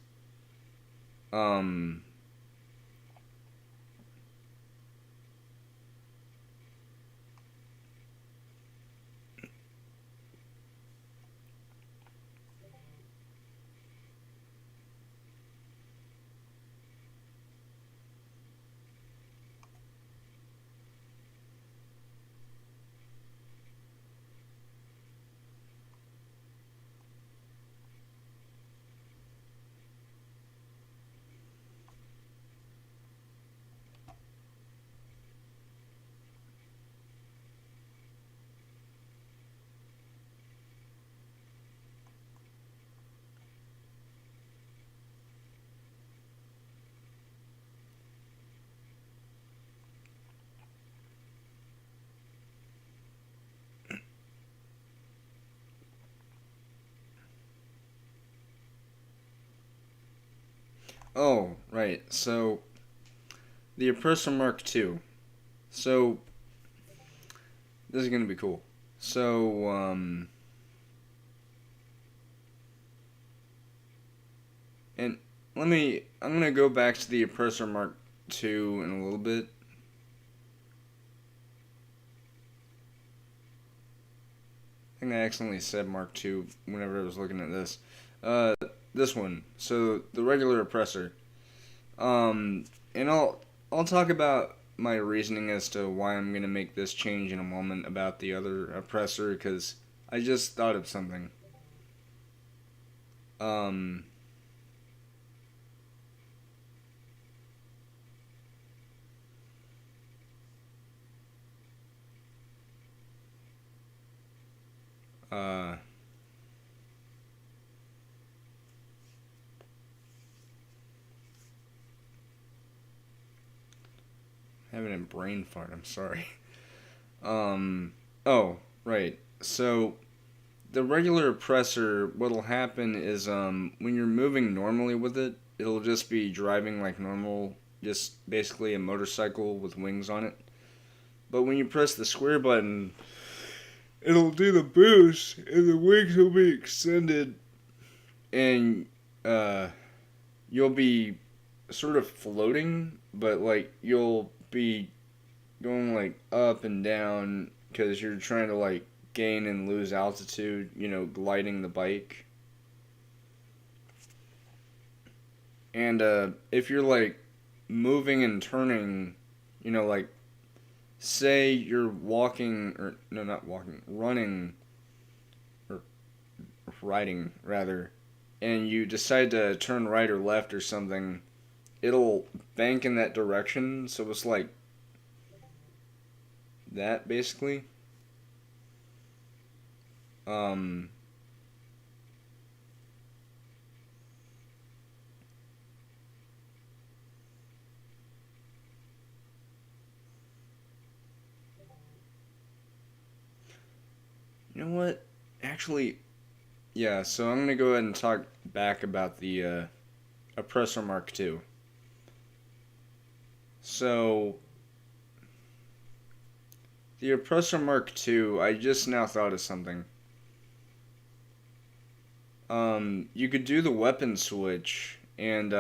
Oh, right. So, the Oppressor Mark II. So, this is gonna be cool. So, and I'm gonna go back to the Oppressor Mark II in a little bit. I think I accidentally said Mark II whenever I was looking at this. Uh, this one. So, the regular Oppressor. And I'll talk about my reasoning as to why I'm gonna make this change in a moment about the other oppressor because I just thought of something. Um, uh, having a brain fart. I'm sorry. Um, oh right. So the regular oppressor, what'll happen is when you're moving normally with it, it'll just be driving like normal, just basically a motorcycle with wings on it. But when you press the square button, it'll do the boost, and the wings will be extended, and uh, you'll be sort of floating, but like you'll be going like up and down because you're trying to like gain and lose altitude, gliding the bike. And if you're like moving and turning, like say you're walking, or no, not walking, running, or riding rather, and you decide to turn right or left or something, it'll bank in that direction. So it's like that basically. Um, you know what? Actually, yeah. So I'm gonna go ahead and talk back about the Oppressor Mark II. So the Oppressor Mark II, I just now thought of something. You could do the weapon switch, and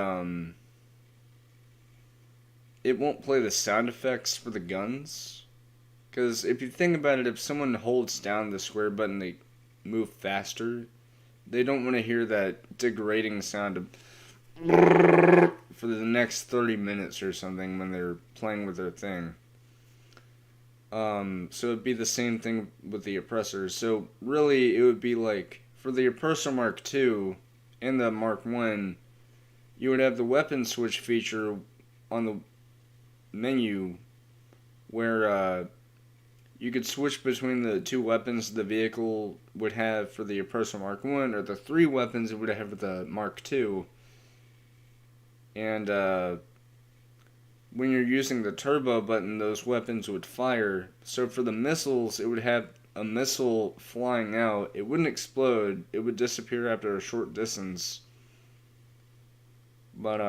it won't play the sound effects for the guns. Because if you think about it, if someone holds down the square button, they move faster. They don't want to hear that degrading sound of for the next 30 minutes or something when they're playing with their thing. So it'd be the same thing with the oppressor. So really, it would be like for the oppressor Mark II and the Mark One, you would have the weapon switch feature on the menu where you could switch between the two weapons the vehicle would have for the oppressor Mark One or the three weapons it would have for the Mark Two. And when you're using the turbo button, those weapons would fire. So for the missiles, it would have a missile flying out. It wouldn't explode. It would disappear after a short distance. But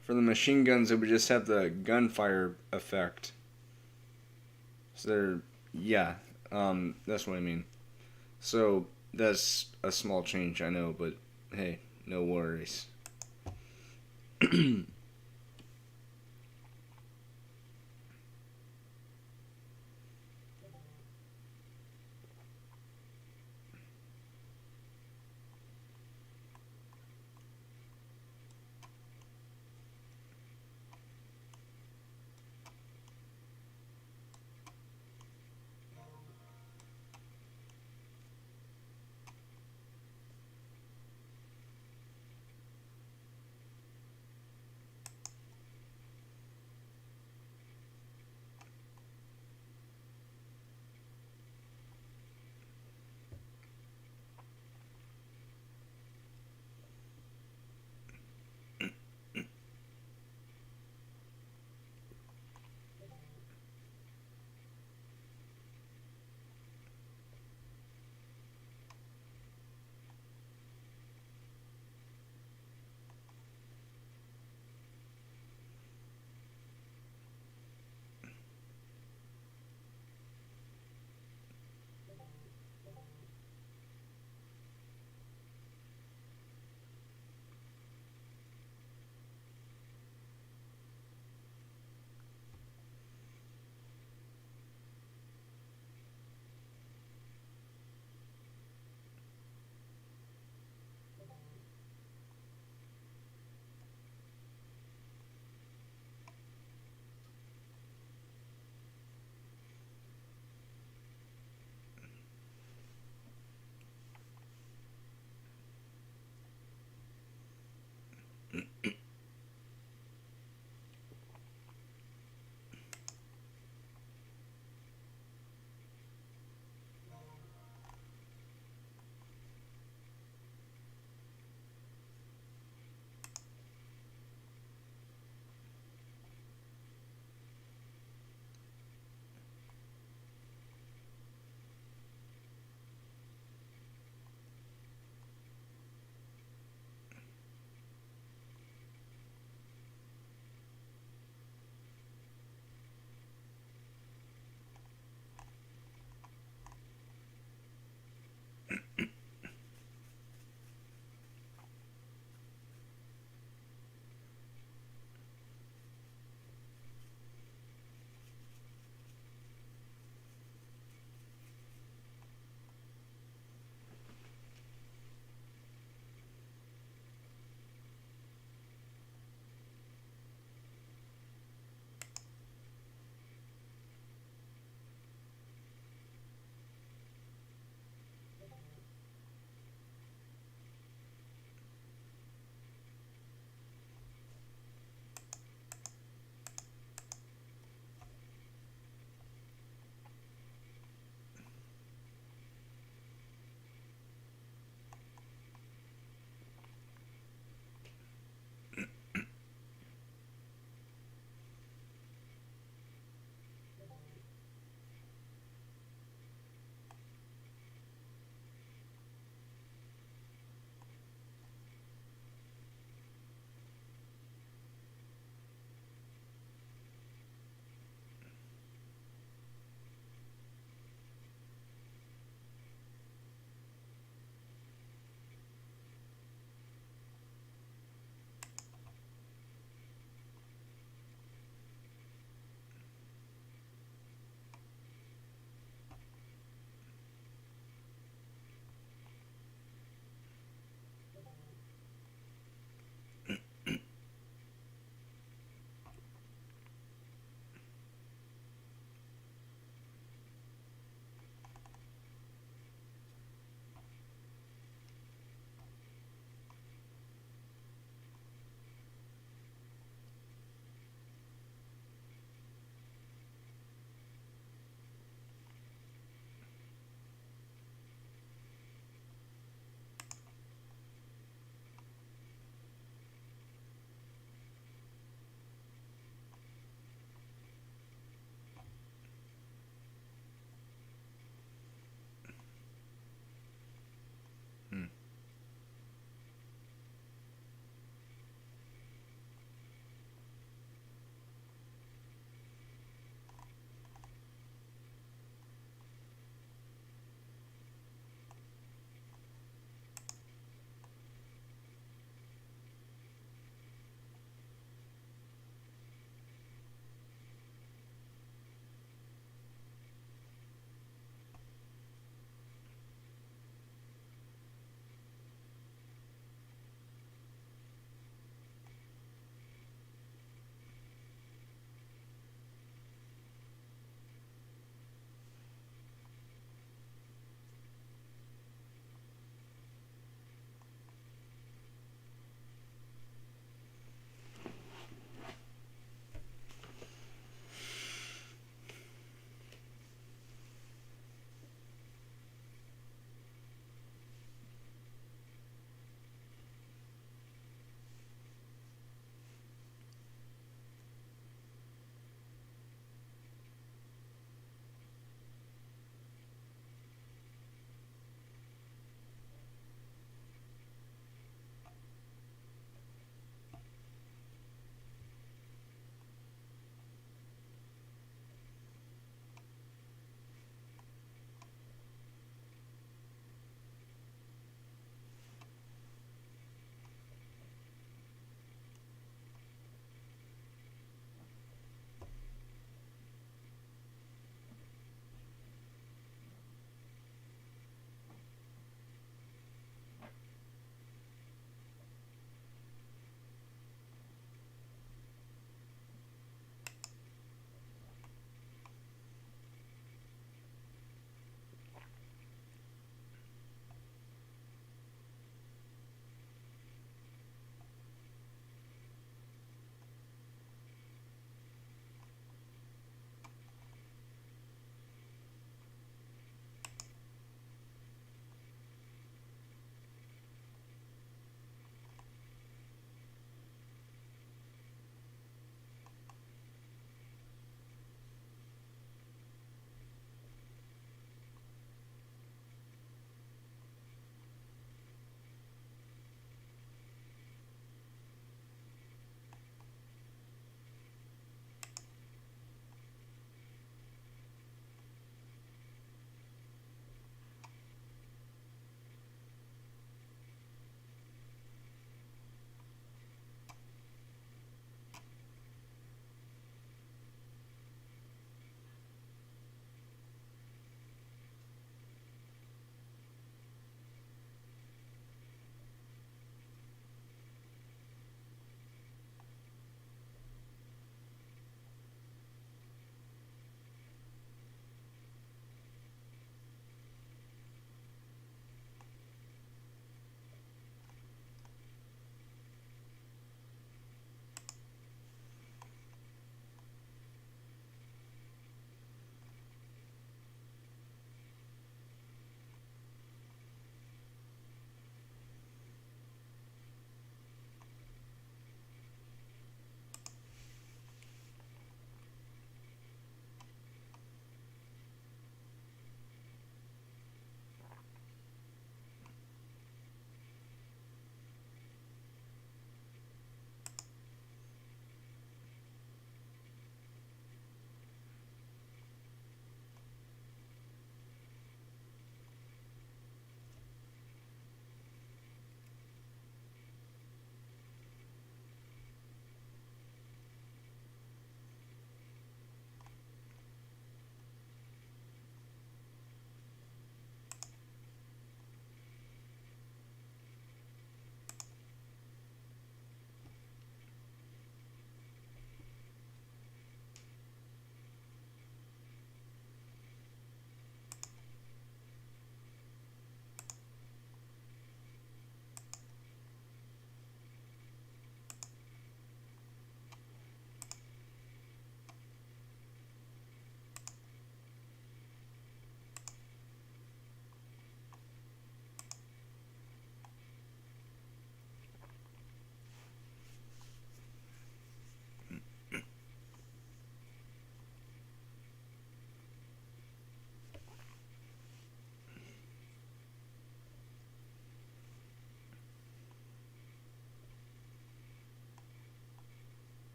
for the machine guns, it would just have the gunfire effect. So yeah, that's what I mean. So that's a small change, I know, but hey, no worries.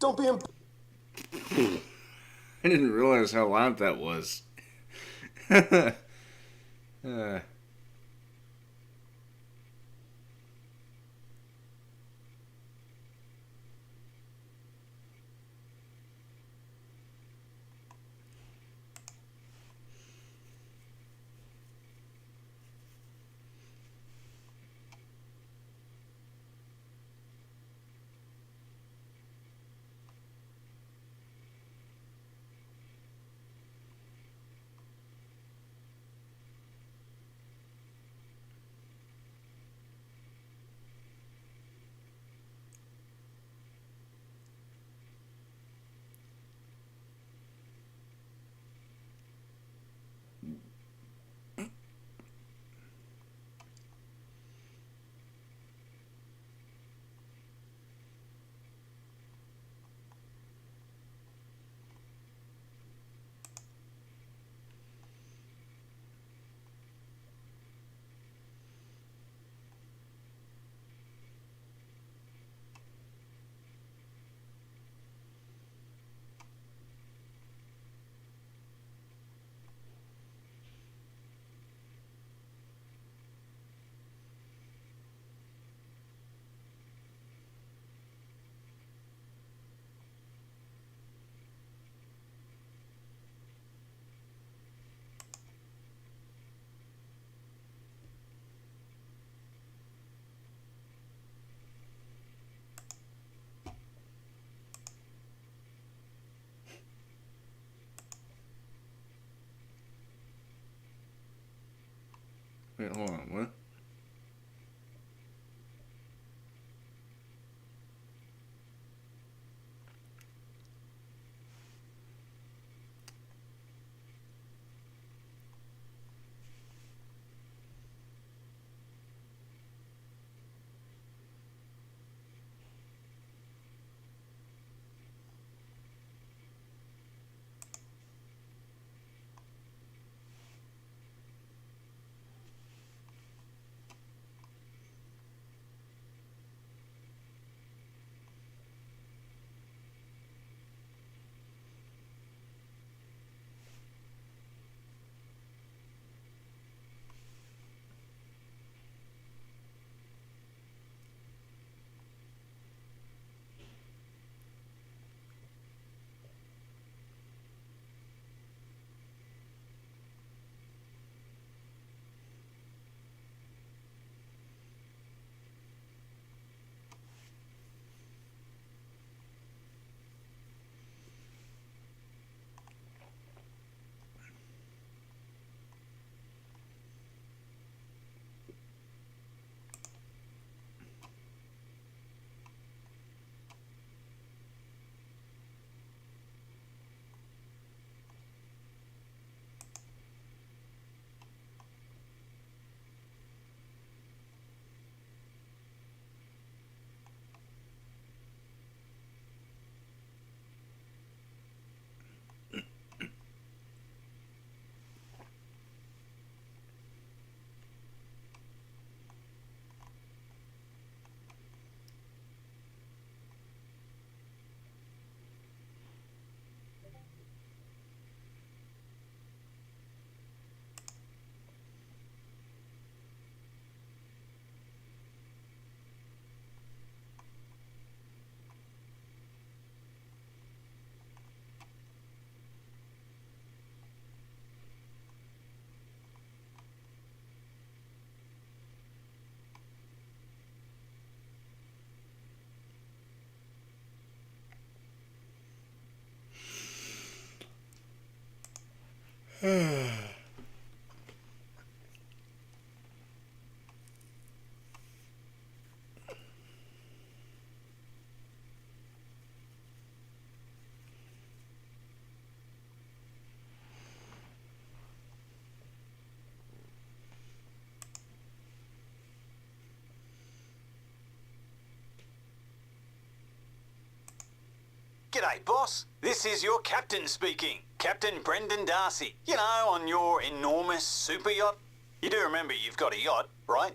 Don't be. I didn't realize how loud that was. uh, Wait, hold on. What? G'day, boss. This is your captain speaking. Captain Brendan Darcy. You know, on your enormous super yacht. You do remember you've got a yacht, right?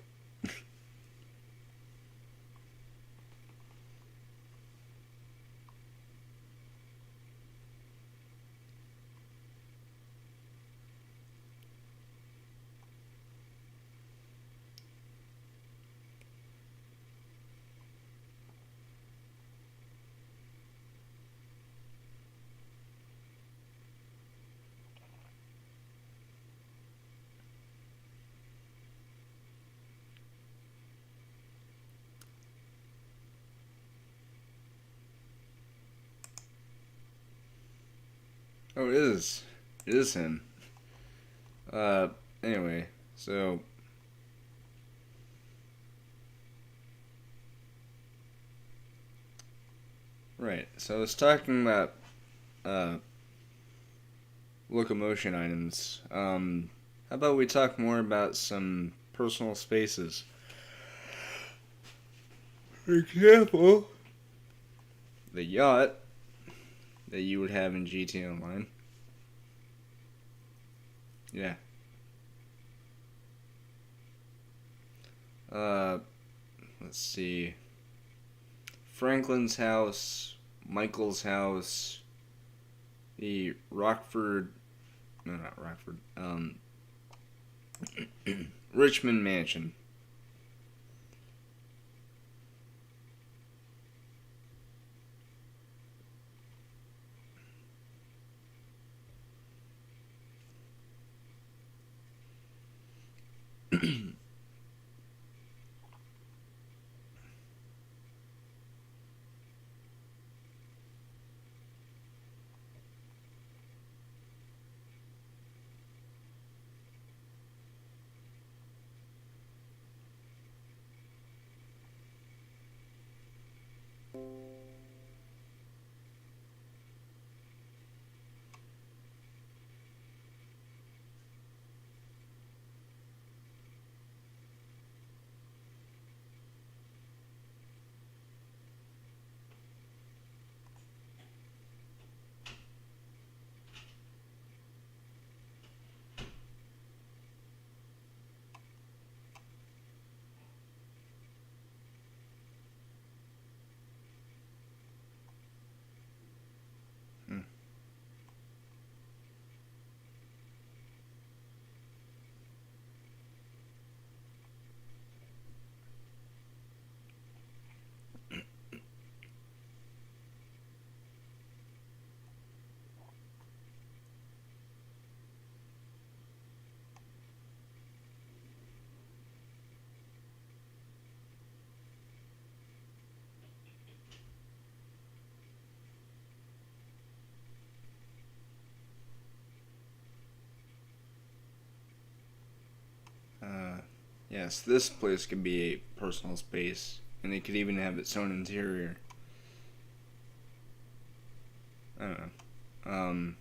Oh, it is. It is him. Anyway, so... Right, so I was talking about, locomotion items. How about we talk more about some personal spaces? For example, the yacht that you would have in GT Online. Yeah. Let's see. Franklin's house, Michael's house, the Rockford, no, not Rockford, Richmond Mansion. Yes, this place could be a personal space, and it could even have its own interior. I don't know.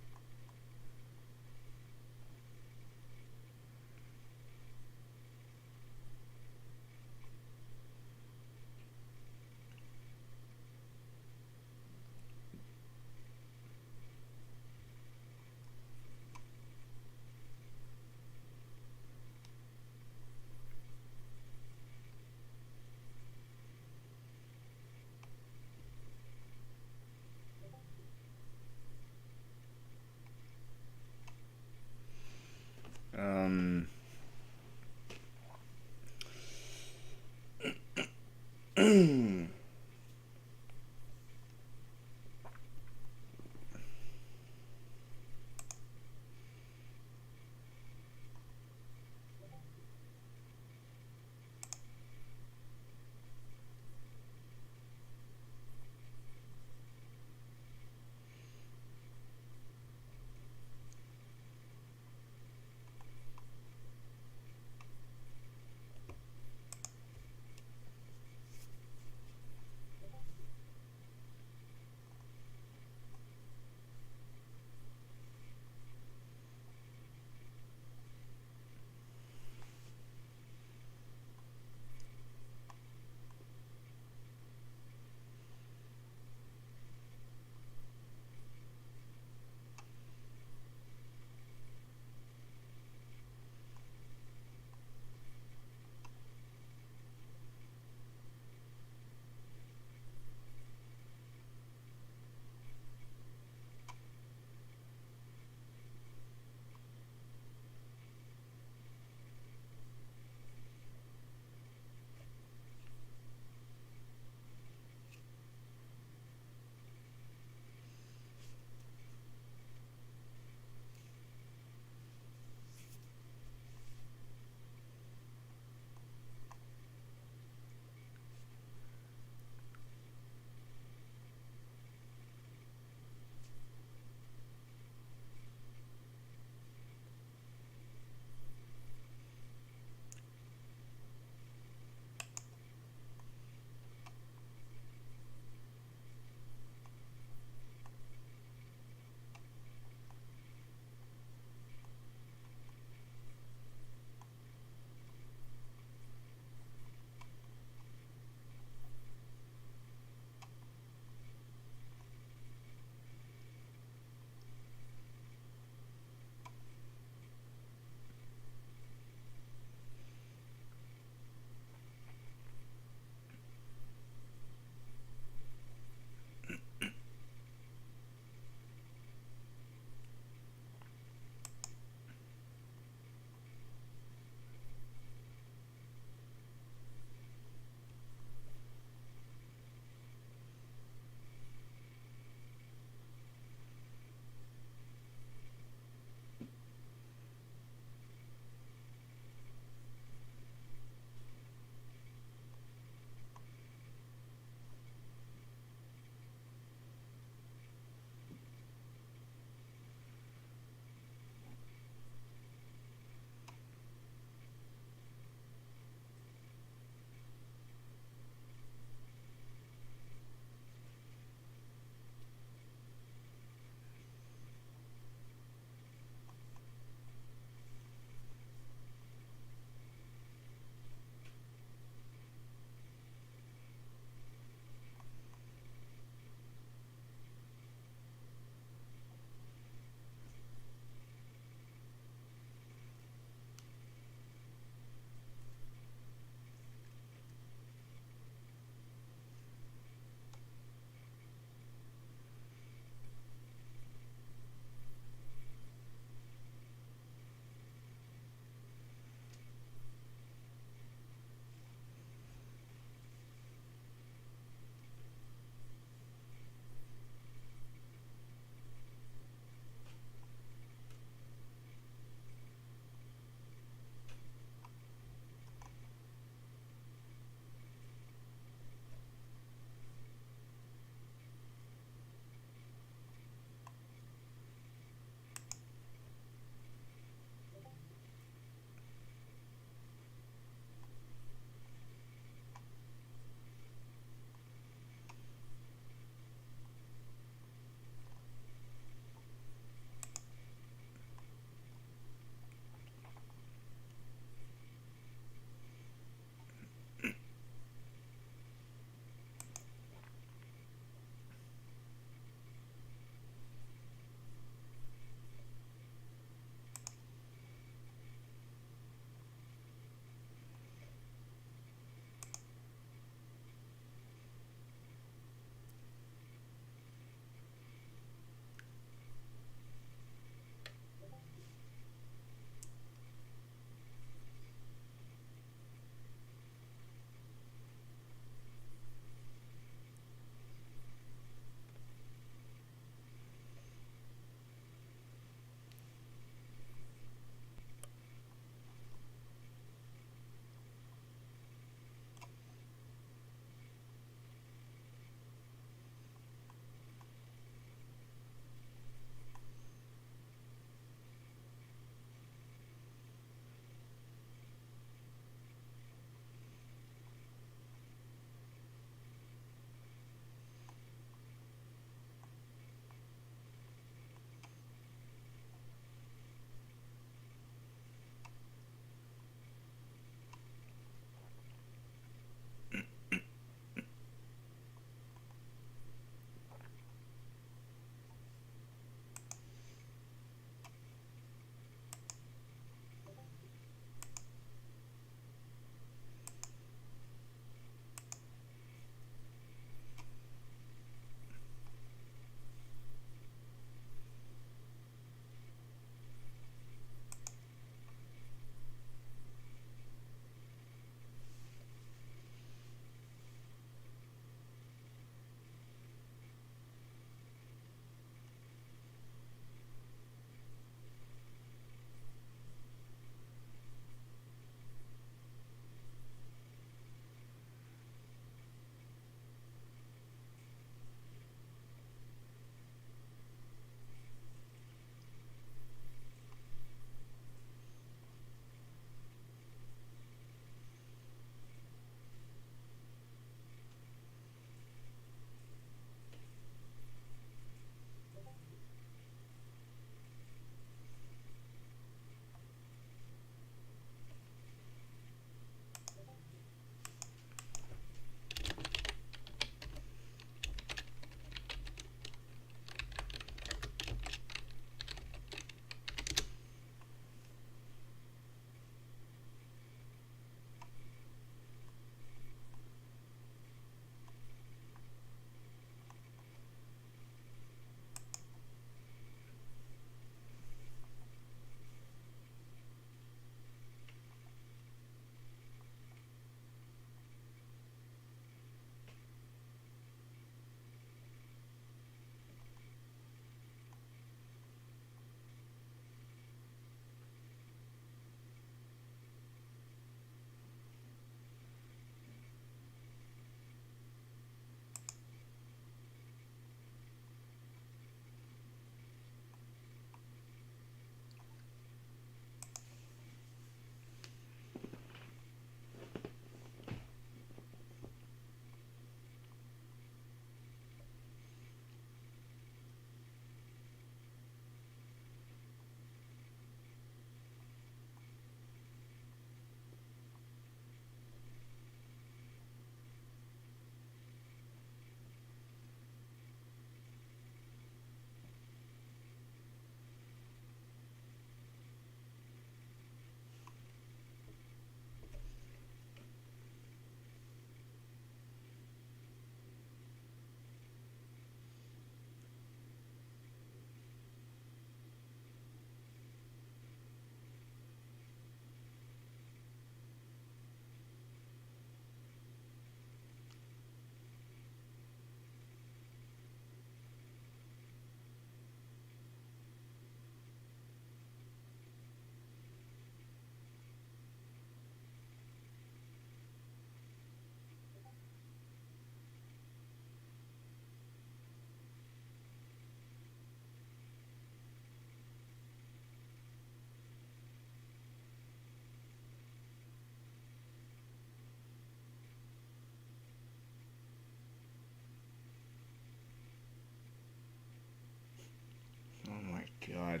God.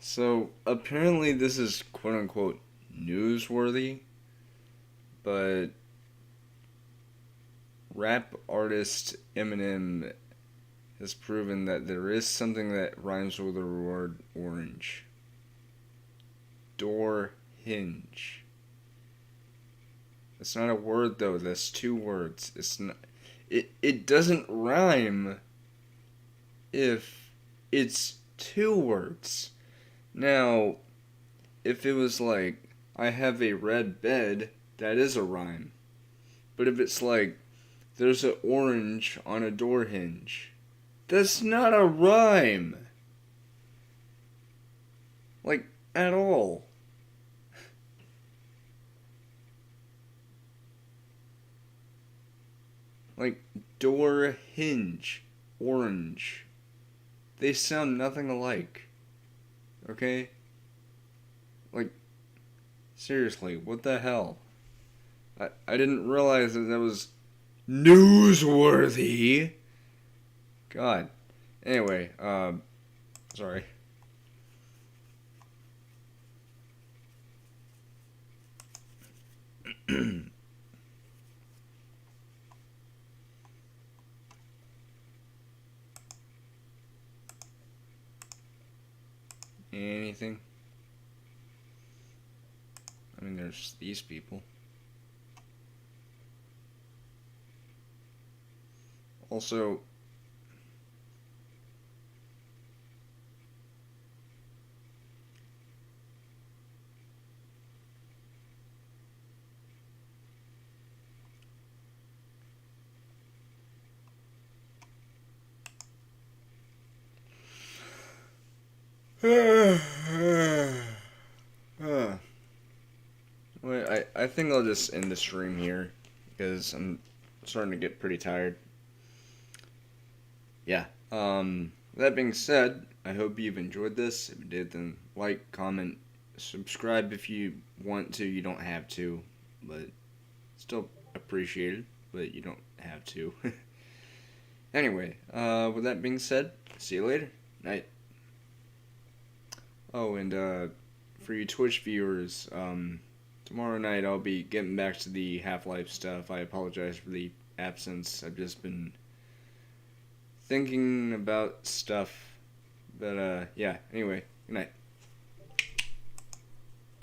So, apparently this is quote-unquote newsworthy, but rap artist Eminem has proven that there is something that rhymes with the word orange. Door hinge. It's not a word though, that's 2 words. It's not it doesn't rhyme if it's 2 words. Now, if it was like I have a red bed, that is a rhyme. But if it's like there's an orange on a door hinge, that's not a rhyme. Like, at all. Like, door hinge, orange. They sound nothing alike. Okay? Like, seriously, what the hell? I didn't realize that was newsworthy. God. Anyway, sorry. Anything? I mean, there's these people. Also, wait, I think I'll just end the stream here because I'm starting to get pretty tired. Yeah. That being said, I hope you've enjoyed this. If you did, then like, comment, subscribe if you want to. You don't have to, but still appreciated, but you don't have to. Anyway, with that being said, see you later. Night. Oh, and for you Twitch viewers, tomorrow night I'll be getting back to the Half-Life stuff. I apologize for the absence. I've just been thinking about stuff. But, yeah, anyway, good night.